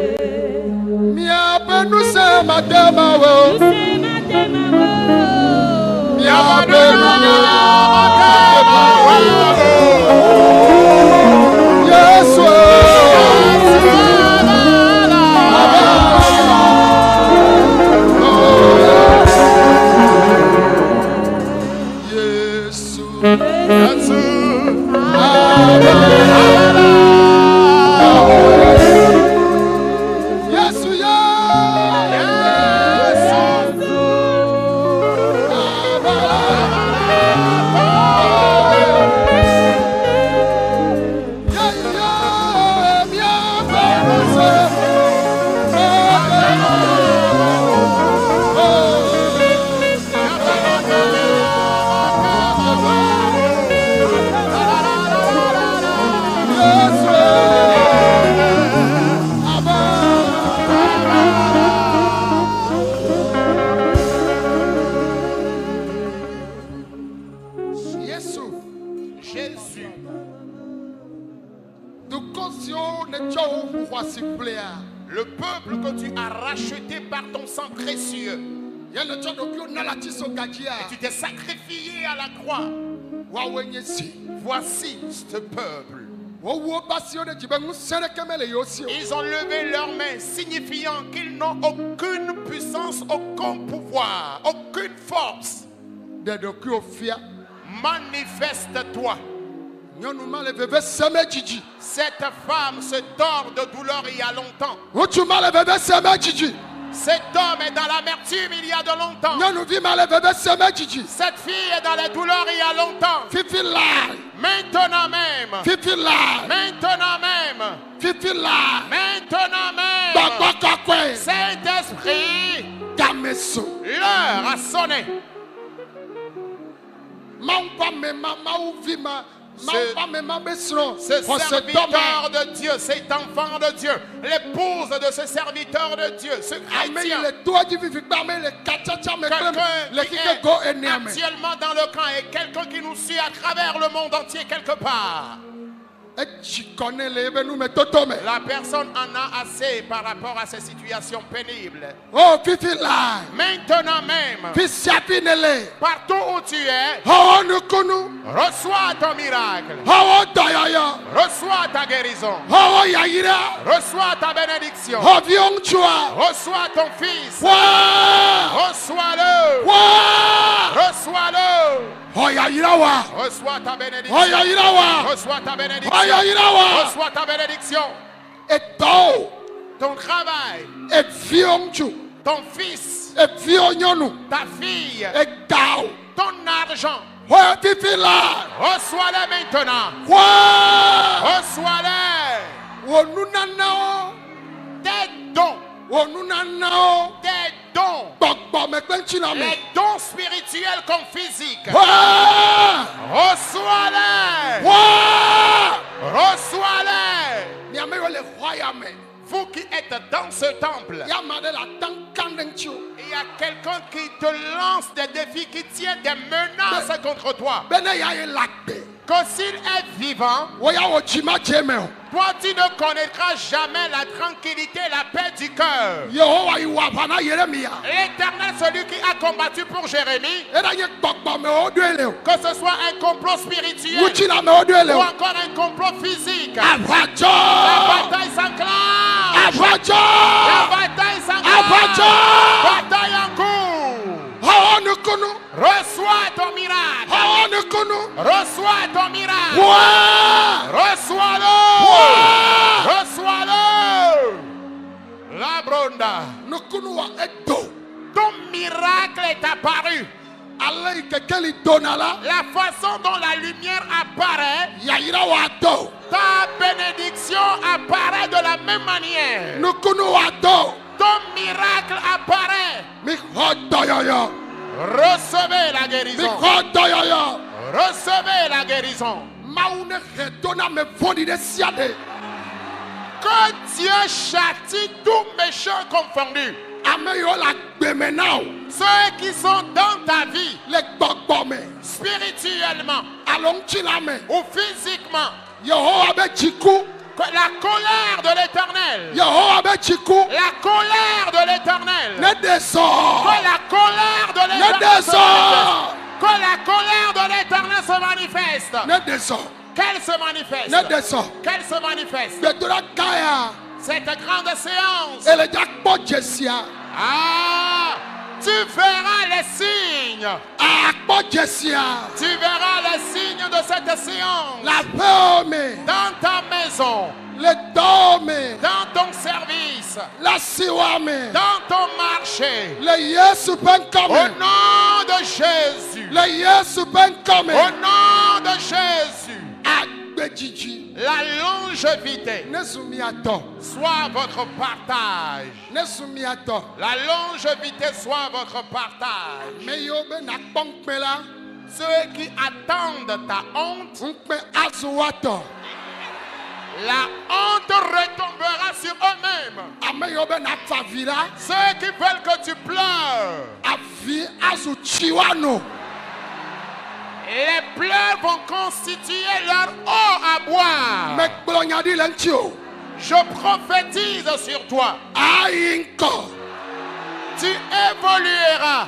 Le peuple que tu as racheté par ton sang précieux. Et tu t'es sacrifié à la croix. Voici ce peuple. Ils ont levé leurs mains, signifiant qu'ils n'ont aucune puissance, aucun pouvoir, aucune force. Manifeste-toi. Cette femme se tord de douleur il y a longtemps. Cet homme est dans l'amertume il y a de longtemps. Cette fille est dans la douleur il y a longtemps. Maintenant même. Maintenant même. Maintenant même. Saint-Esprit, l'heure a sonné. Ce serviteur de Dieu, cet enfant de Dieu, l'épouse de ce serviteur de Dieu, ce chrétien, quelqu'un qui est actuellement dans le camp et quelqu'un qui nous suit à travers le monde entier quelque part. La personne en a assez par rapport à ces situations pénibles. Maintenant même, partout où tu es, reçois ton miracle. Reçois ta guérison. Reçois ta bénédiction. Reçois ton fils. Reçois-le. Reçois-le. Reçois ta bénédiction. Reçois ta bénédiction. Reçois ta bénédiction. Et ton travail. Ton fils. Ta fille. Ton argent. Reçois-le maintenant. Reçois-le. Tes dons. Tes dons. Les dons spirituels comme physiques. Reçois-les. Reçois-les. Vous qui êtes dans ce temple, il y a quelqu'un qui te lance des défis, qui tient des menaces contre toi. Que s'il est vivant, toi tu ne connaîtras jamais la tranquillité, la paix du cœur. L'Éternel, celui qui a combattu pour Jérémie, que ce soit un complot spirituel ou encore un complot physique, la bataille s'enclenche. La bataille s'enclenche. Bataille en cours. Reçois ton miracle. Reçois ton miracle. Reçois-le. Reçois-le. La bronda. Ton miracle est apparu. La façon dont la lumière apparaît, ta bénédiction apparaît de la même manière. Ton miracle apparaît. Recevez la guérison. Recevez la guérison. Que Dieu châtie tout méchant confondu. Ceux qui sont dans ta vie, spirituellement ou physiquement, la colère de l'Éternel, la colère de l'Éternel, que la colère de l'Éternel se manifeste. Que la colère de l'Éternel se manifeste. Qu'elle se manifeste. Qu'elle se manifeste. Cette grande séance. Ah, tu verras les signes. Tu verras les signes de cette séance. Dans ta maison. Dans ton service. Dans ton marché. Au nom de Jésus. Au nom de Jésus. La longévité soit votre partage. La longévité soit votre partage. Ceux qui attendent ta honte, la honte retombera sur eux-mêmes. Ceux qui veulent que tu pleures, les pleurs vont constituer leur eau à boire. Je prophétise sur toi. Tu évolueras.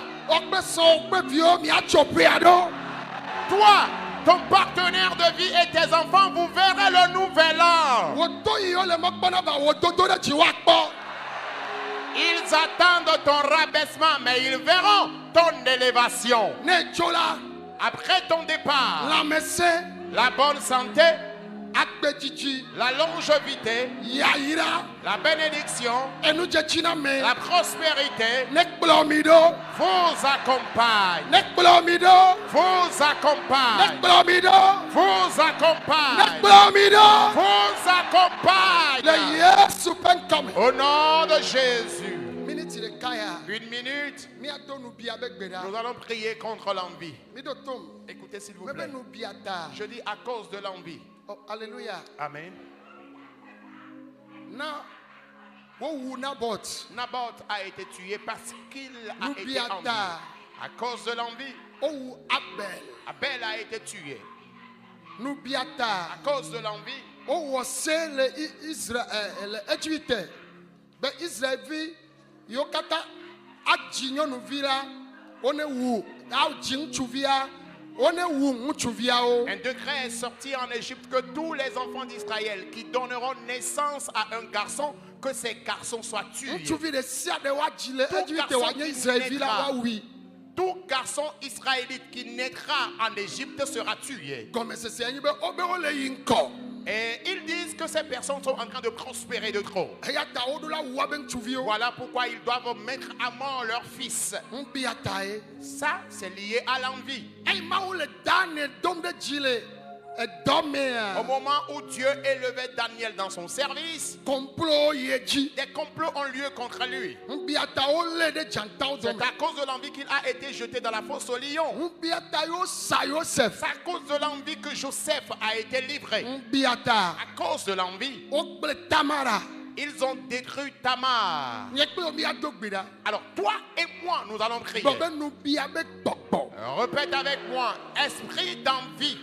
Toi, ton partenaire de vie et tes enfants, vous verrez le nouvel an. Ils attendent ton rabaissement, mais ils verront ton élévation. Après ton départ, la bonne santé, la longévité, la bénédiction, la prospérité vous accompagne. Vous accompagne. Vous accompagne. Au nom de Jésus. Une minute. Nous allons prier contre l'envie. Écoutez s'il vous plaît. Je dis à cause de l'envie. Oh, alléluia. Amen. Naboth a été tué parce qu'il a été envié. À cause de l'envie. Abel a été tué. À cause de l'envie. Un décret est sorti en Égypte que tous les enfants d'Israël qui donneront naissance à un garçon, que ces garçons soient tués. Tout garçon israélite qui naîtra en Égypte sera tué. Et ils disent que ces personnes sont en train de prospérer de trop. Voilà pourquoi ils doivent mettre à mort leurs fils. Ça, c'est lié à l'envie. Au moment où Dieu élevait Daniel dans son service, des complots ont lieu contre lui. C'est à cause de l'envie qu'il a été jeté dans la fosse au lion. C'est à cause de l'envie que Joseph a été livré. À cause de l'envie, ils ont détruit Tamar. Alors toi et moi, nous allons prier. Répète avec moi. Esprit d'envie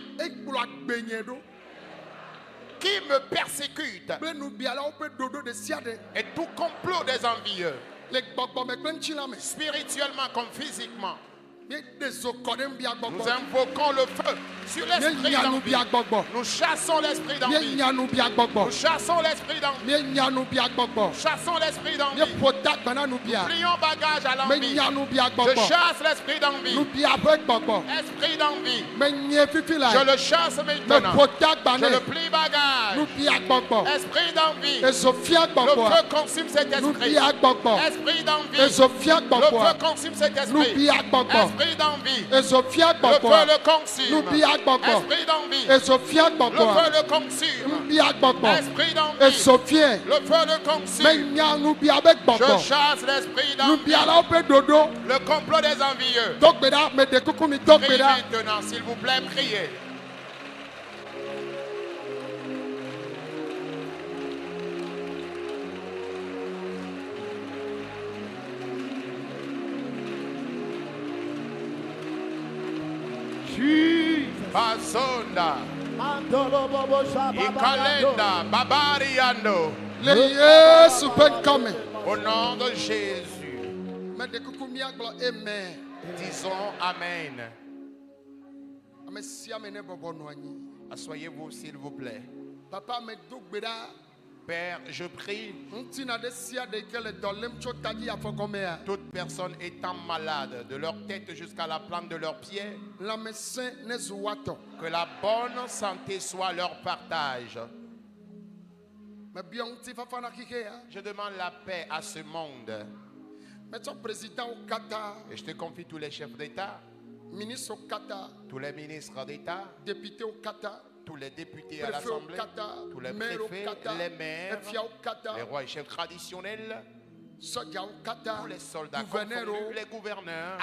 qui me persécute et tout complot des envieux, spirituellement comme physiquement, nous invoquons le feu sur l'esprit d'envie. Nous chassons l'esprit d'envie. Nous chassons l'esprit d'envie. Chassons l'esprit d'envie. Plions bagage à l'envie. Je chasse l'esprit d'envie. Esprit d'envie. Je le chasse maintenant. Je le plie bagage. Esprit d'envie. Le feu consume cet esprit. Esprit d'envie. Le feu consume cet esprit. Esprit d'envie. Le feu le consume. Esprit d'envie. Le feu le consume. Esprit d'envie. Le feu le consume. Je chasse l'esprit d'envie. Le complot des envieux. Priez maintenant, s'il vous plaît, priez. Bazonda. Ikalenda. Babariando. Au nom de Jésus. Amen. Disons Amen. Asseyez-vous s'il vous plaît. Papa, Père, je prie, toute personne étant malade, de leur tête jusqu'à la plante de leurs pieds, que la bonne santé soit leur partage. Je demande la paix à ce monde. Et je te confie tous les chefs d'État, tous les ministres d'État, tous les députés à l'Assemblée, tous les préfets, les maires, les rois et chefs traditionnels, tous les soldats confondus, les gouverneurs,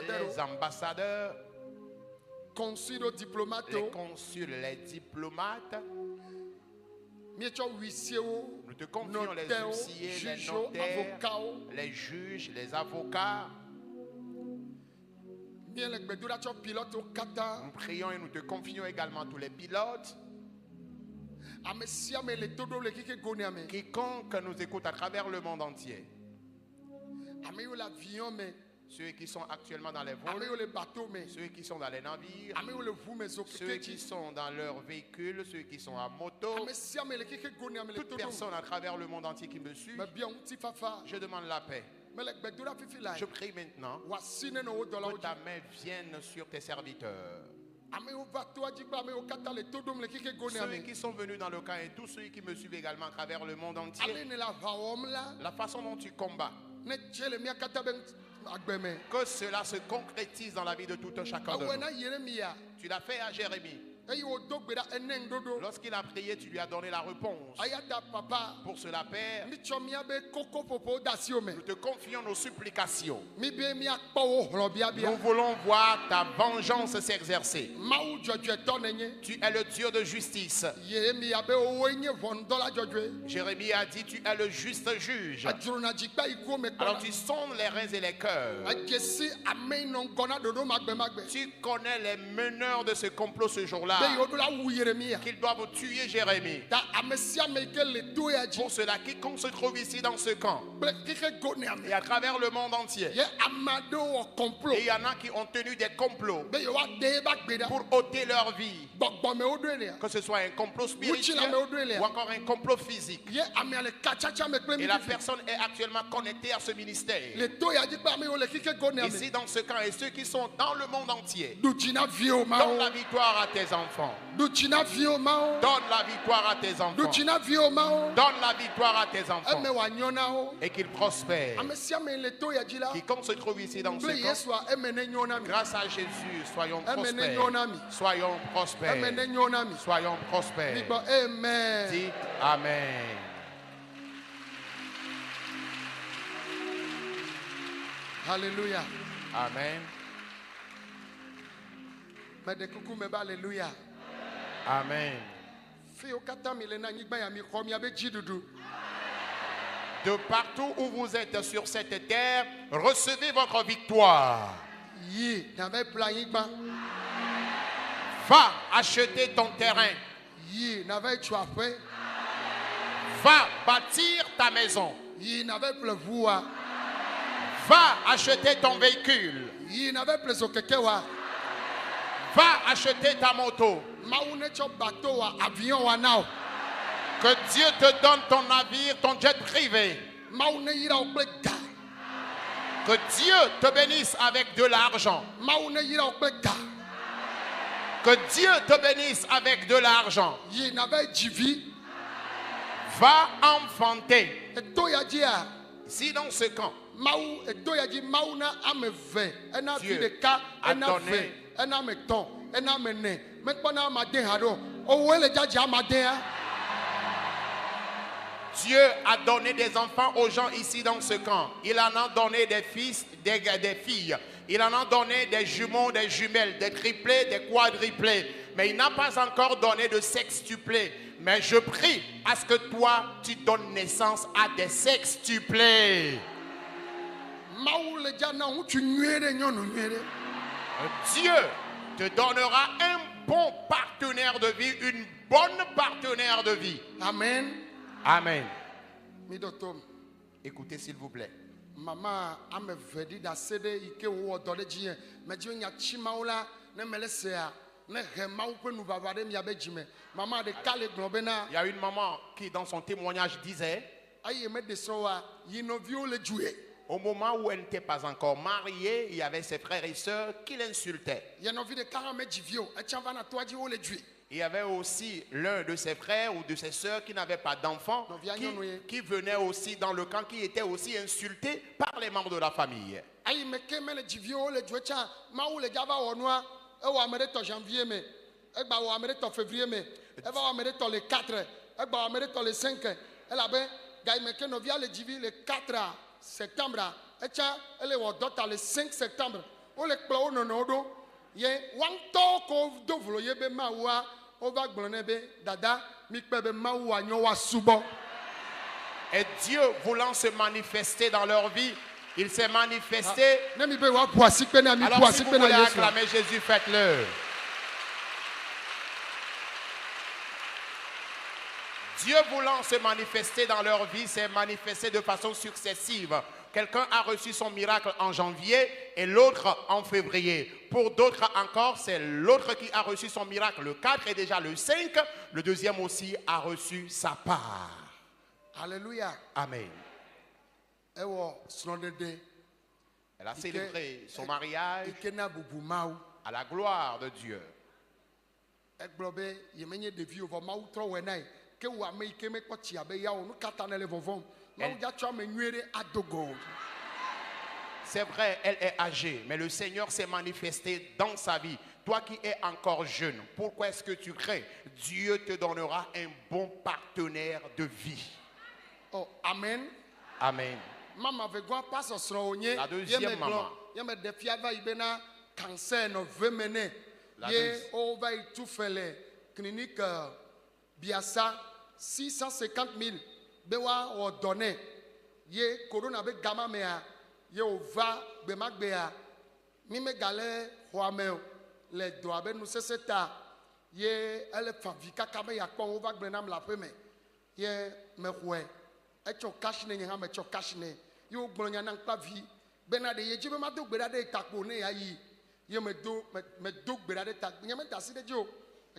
les ambassadeurs, les consuls, les diplomates. Nous te confions les huissiers, les notaires, les juges, les avocats. Nous prions et nous te confions également tous les pilotes. Quiconque nous écoute à travers le monde entier. Ceux qui sont actuellement dans les vols, ceux qui sont dans les navires, ceux qui sont dans leurs véhicules, ceux qui sont à moto, toute personne à travers le monde entier qui me suit, je demande la paix. Je prie maintenant que ta main vienne sur tes serviteurs. Ceux qui sont venus dans le camp et tous ceux qui me suivent également à travers le monde entier, la façon dont tu combats, que cela se concrétise dans la vie de tout un chacun de nous. Tu l'as fait à Jérémie. Lorsqu'il a prié, tu lui as donné la réponse. Pour cela, Père, nous te confions nos supplications. Nous voulons voir ta vengeance s'exercer. Tu es le Dieu de justice. Jérémie a dit, tu es le juste juge. Alors tu sondes les reins et les cœurs. Tu connais les meneurs de ce complot ce jour-là, qu'ils doivent tuer Jérémie. Pour cela, quiconque se trouve ici dans ce camp et à travers le monde entier, et il y en a qui ont tenu des complots pour ôter leur vie, que ce soit un complot spirituel ou encore un complot physique, et la personne est actuellement connectée à ce ministère ici dans ce camp, et ceux qui sont dans le monde entier, donne la victoire à tes enfants. Donne la victoire à tes enfants. Donne la victoire à tes enfants. Et qu'ils prospèrent. Quiconque se trouve ici dans ce camp, grâce à Jésus, soyons prospères. Soyons prospères. Soyons prospères. Dites Amen. Alléluia. Amen. Alléluia. Amen. De partout où vous êtes sur cette terre, recevez votre victoire. Va acheter ton terrain. Va bâtir ta maison. Va acheter ton véhicule. Va acheter ta moto. Que Dieu te donne ton navire, ton jet privé. Que Dieu te bénisse avec de l'argent. Que Dieu te bénisse avec de l'argent. Va enfanter. Si dans ce camp, Dieu a donné Dieu a donné des enfants aux gens ici dans ce camp. Il en a donné des fils, des filles. Il en a donné des jumeaux, des jumelles, des triplés, des quadruplés. Mais il n'a pas encore donné de sextuplés. Mais je prie à ce que toi, tu donnes naissance à des sextuplés. Dieu te donnera un bon partenaire de vie, une bonne partenaire de vie. Amen. Amen. Midotom. Écoutez s'il vous plaît. Maman a me vedi da sede ike wo dole jien. Me ji nya chimaula ne melesea. Ne rema ou pe nous vavade mi abejime. Maman de kale globena. Il y a une maman qui dans son témoignage disait, Aye me de soa yinovio le jouer. au moment où elle n'était pas encore mariée, il y avait ses frères et sœurs qui l'insultaient. Yenovi de karame jivio. Echava na toaji wo le jouer. Il y avait aussi l'un de ses frères ou de ses sœurs qui n'avaient pas d'enfants, qui venait aussi dans le camp, qui était aussi insulté par les membres de la famille. Aye me keme le jivio le jouer cha. Ma ou le java onwa. E wa mere to janvier me. E ba wa mere to février me. E ba wa mere to le 4. E ba wa mere to le 5. E la ben gay me ke no via le jivi le 4 septembre. E cha ele wo dota le 5 septembre. O le kplo o no no do. Ye wan to ko do vlo ye be ma wa o va gbone be dada mi pe be ma wa nyo wa subo. Et Dieu voulant se manifester dans leur vie, il s'est manifesté. Ne mi be wa poasi pe na mi Alors poasi si vous pe na voulez Yesu. acclamer Jésus, faites-le. Dieu voulant se manifester dans leur vie, s'est manifesté de façon successive. Quelqu'un a reçu son miracle en janvier et l'autre en février. Pour d'autres encore, c'est l'autre qui a reçu son miracle le 4 et déjà le 5. Le deuxième aussi a reçu sa part. Alléluia. Amen. Ewo snodede. Elle a célébré son mariage Ikena bubu mau. à la gloire de Dieu. Eglobe yemenye devi over mau tro wenai. Ke wa me ikeme kwati abe ya onu kata na le vovom. Mau ja twa me nwere adogo. C'est vrai, elle est âgée, mais le Seigneur s'est manifesté dans sa vie. Toi qui es encore jeune, pourquoi est-ce que tu crains? Dieu te donnera un bon partenaire de vie. Oh, amen. Amen. Mama vegwa paso sronye. La deuxième maman. Yeme defia va ibena cancer no vemene. Ye o va tout fele clinique Biassa 650 000 bewa o donné. Ye corona be gamma mea. Ye o va be magbea. Mi me gale hoameo le doabe nous seta. Ye elle favika kame yakpo o va gbenam la peme. Ye me hwe. Echo cash ne nga me cho cash ne. Yo gblonya na nkpa vi. Bena de ye jibe ma do gbeda de takpo ne ayi. Ye me do gbeda de tak. Nya me dasi de jo.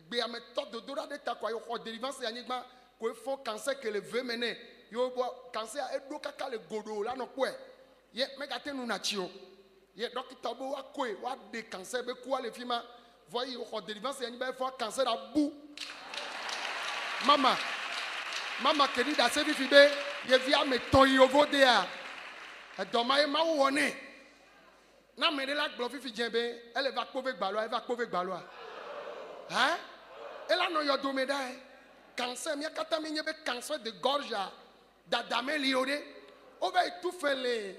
Gbe ame to do do de takwa yo ko délivrance ya nyigba ko fo cancer que le veut mener. Yo bo cancer e do kaka le godo la no ko e. Ye me gate nu na chi o. Ye docteur bo wa ko e wa de cancer be ko le fima. Voyez yo ko délivrance ya nyigba fo cancer da bu. Mama kedi da se fibe ye via me ton yovo de a. Doma e ma wone. Na me de la glo fifi djembe, elle va pove gbalo, Hein? Elle a no yo do me dai. Cancer mi akata mi nyebe cancer de gorge da dame liode. O va tout fait les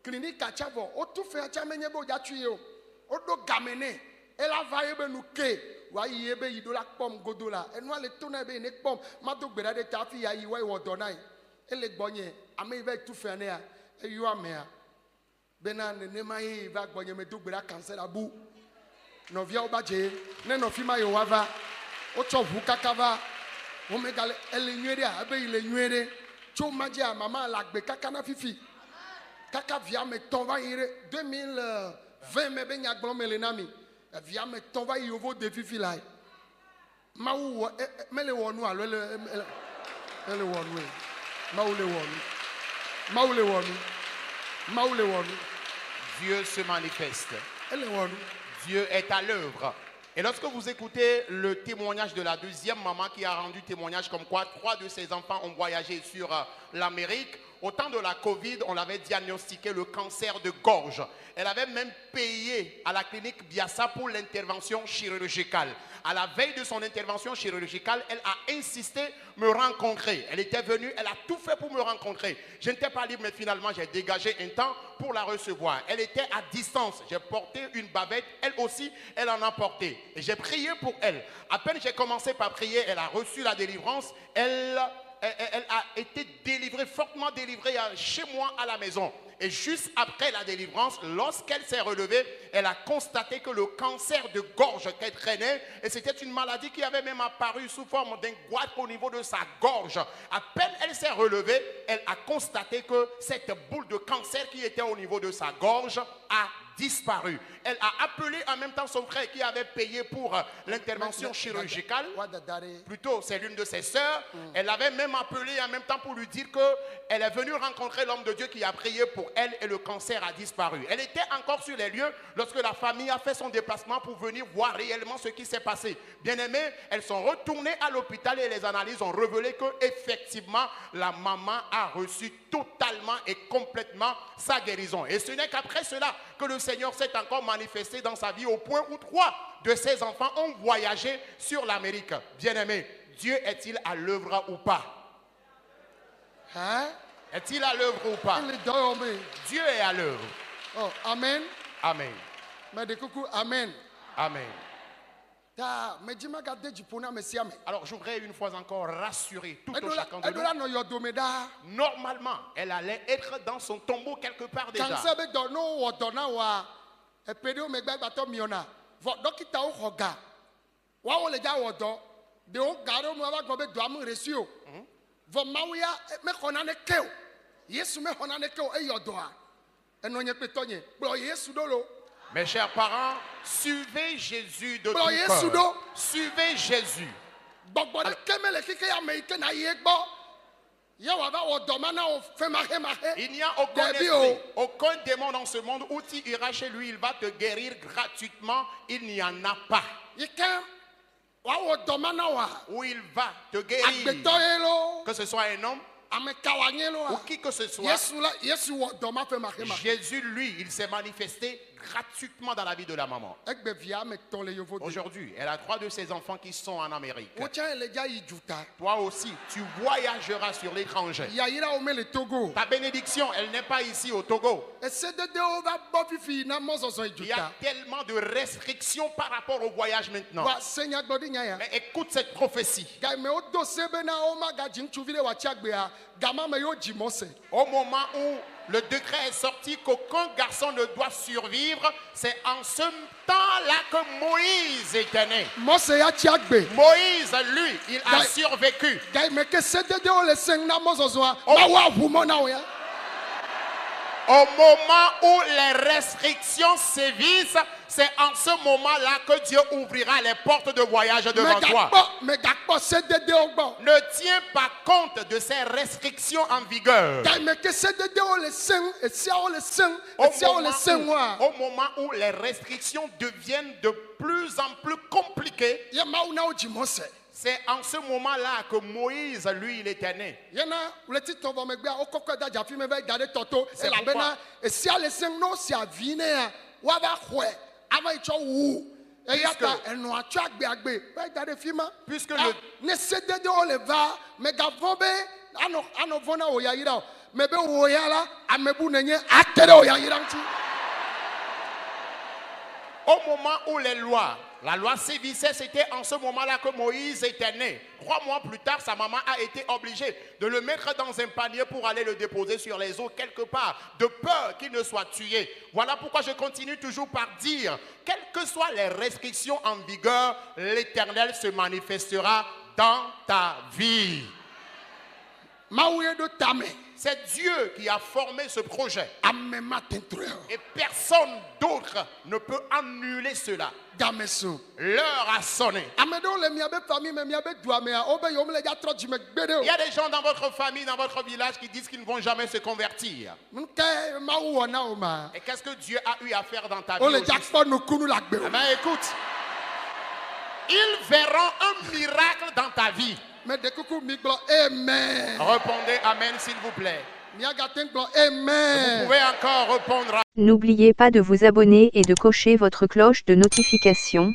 cliniques à Chavo. O tout fait a chame nyebe o ja tuyo. O do gamene. Elle a va yebe nou ke. Wa yebe yido la pom godola. E no le tona be ne pom. Ma do gbera de tafi ya yi wa wo donai. Elle gbonye. Ame va tout fait ne a. E yo amea. Bena ne ma yi va gbonye me do gbera cancer abu. No via obaje. Ne no fi ma yo wava. O cho vu kakava. O me gale ele nwere a be ile nwere. Cho magia mama la gbe kakana fifi. Kaka via me ton va ire 2020 me be nya gbon me le nami. Via me ton va yovo de fifi là. Ma ou me le wonu alo le wonu. Ma ou le wonu. Dieu se manifeste. Elle wonu. Dieu est à l'œuvre. Et lorsque vous écoutez le témoignage de la deuxième maman qui a rendu témoignage comme quoi 3 de ses enfants ont voyagé sur l'Amérique, au temps de la Covid, on l'avait diagnostiqué le cancer de gorge. Elle avait même payé à la clinique Biassa pour l'intervention chirurgicale. À la veille de son intervention chirurgicale, elle a insisté me rencontrer. Elle était venue, elle a tout fait pour me rencontrer. Je n'étais pas libre, mais finalement, j'ai dégagé un temps pour la recevoir. Elle était à distance. J'ai porté une bavette. Elle aussi, elle en a porté. Et j'ai prié pour elle. À peine j'ai commencé par prier, elle a reçu la délivrance. Elle a été délivrée, fortement délivrée chez moi à la maison. Et juste après la délivrance, lorsqu'elle s'est relevée, elle a constaté que le cancer de gorge qu'elle traînait, et c'était une maladie qui avait même apparu sous forme d'un goitre au niveau de sa gorge. À peine elle s'est relevée, elle a constaté que cette boule de cancer qui était au niveau de sa gorge a disparu. Elle a appelé en même temps son frère qui avait payé pour l'intervention chirurgicale. Plutôt, c'est l'une de ses sœurs. Elle avait même appelé en même temps pour lui dire qu'elle est venue rencontrer l'homme de Dieu qui a prié pour elle et le cancer a disparu. Elle était encore sur les lieux lorsque la famille a fait son déplacement pour venir voir réellement ce qui s'est passé. Bien aimés, elles sont retournées à l'hôpital et les analyses ont révélé que effectivement la maman a reçu totalement et complètement sa guérison. Et ce n'est qu'après cela que le Seigneur s'est encore manifesté dans sa vie au point où 3 de ses enfants ont voyagé sur l'Amérique. Bien-aimé, Dieu est-il à l'œuvre ou pas? Hein? Est-il à l'œuvre ou pas? Dieu est à l'œuvre. Oh, amen. Amen. Mais de coucou, amen. Amen. Alors, je voudrais une fois encore rassurer tout un chacun de nous. Normalement, elle allait être dans son tombeau quelque part déjà. Mes chers parents, suivez Jésus de tout cœur. Suivez Jésus. Il n'y a aucun esprit, aucun démon dans ce monde où tu iras chez lui, il va te guérir gratuitement. Il n'y en a pas. Où il va te guérir, que ce soit un homme ou qui que ce soit. Jésus, lui, il s'est manifesté gratuitement dans la vie de la maman. Aujourd'hui, elle a 3 de ses enfants qui sont en Amérique. Toi aussi, tu voyageras sur l'étranger. Ta bénédiction, elle n'est pas ici au Togo. Il y a tellement de restrictions par rapport au voyage maintenant. Mais écoute cette prophétie. Au moment où le décret est sorti qu'aucun garçon ne doit survivre, c'est en ce temps-là que Moïse était né. Moïse, lui, il a survécu. Au moment où les restrictions sévissent, c'est en ce moment-là que Dieu ouvrira les portes de voyage devant toi. Ne tiens pas compte de ces restrictions en vigueur. Au moment où les restrictions deviennent de plus en plus compliquées, c'est en ce moment-là que Moïse, lui, il était né. C'est puisque au moment où la loi sévissait, c'était en ce moment-là que Moïse était né. 3 mois plus tard, sa maman a été obligée de le mettre dans un panier pour aller le déposer sur les eaux quelque part, de peur qu'il ne soit tué. Voilà pourquoi je continue toujours par dire, quelles que soient les restrictions en vigueur, l'Éternel se manifestera dans ta vie. C'est Dieu qui a formé ce projet. Et personne d'autre ne peut annuler cela. L'heure a sonné. Il y a des gens dans votre famille, dans votre village qui disent qu'ils ne vont jamais se convertir. Et qu'est-ce que Dieu a eu à faire dans ta vie? Mais écoute, ils verront un miracle dans ta vie. Répondez Amen s'il vous plaît. Vous pouvez encore répondre. N'oubliez pas de vous abonner et de cocher votre cloche de notification.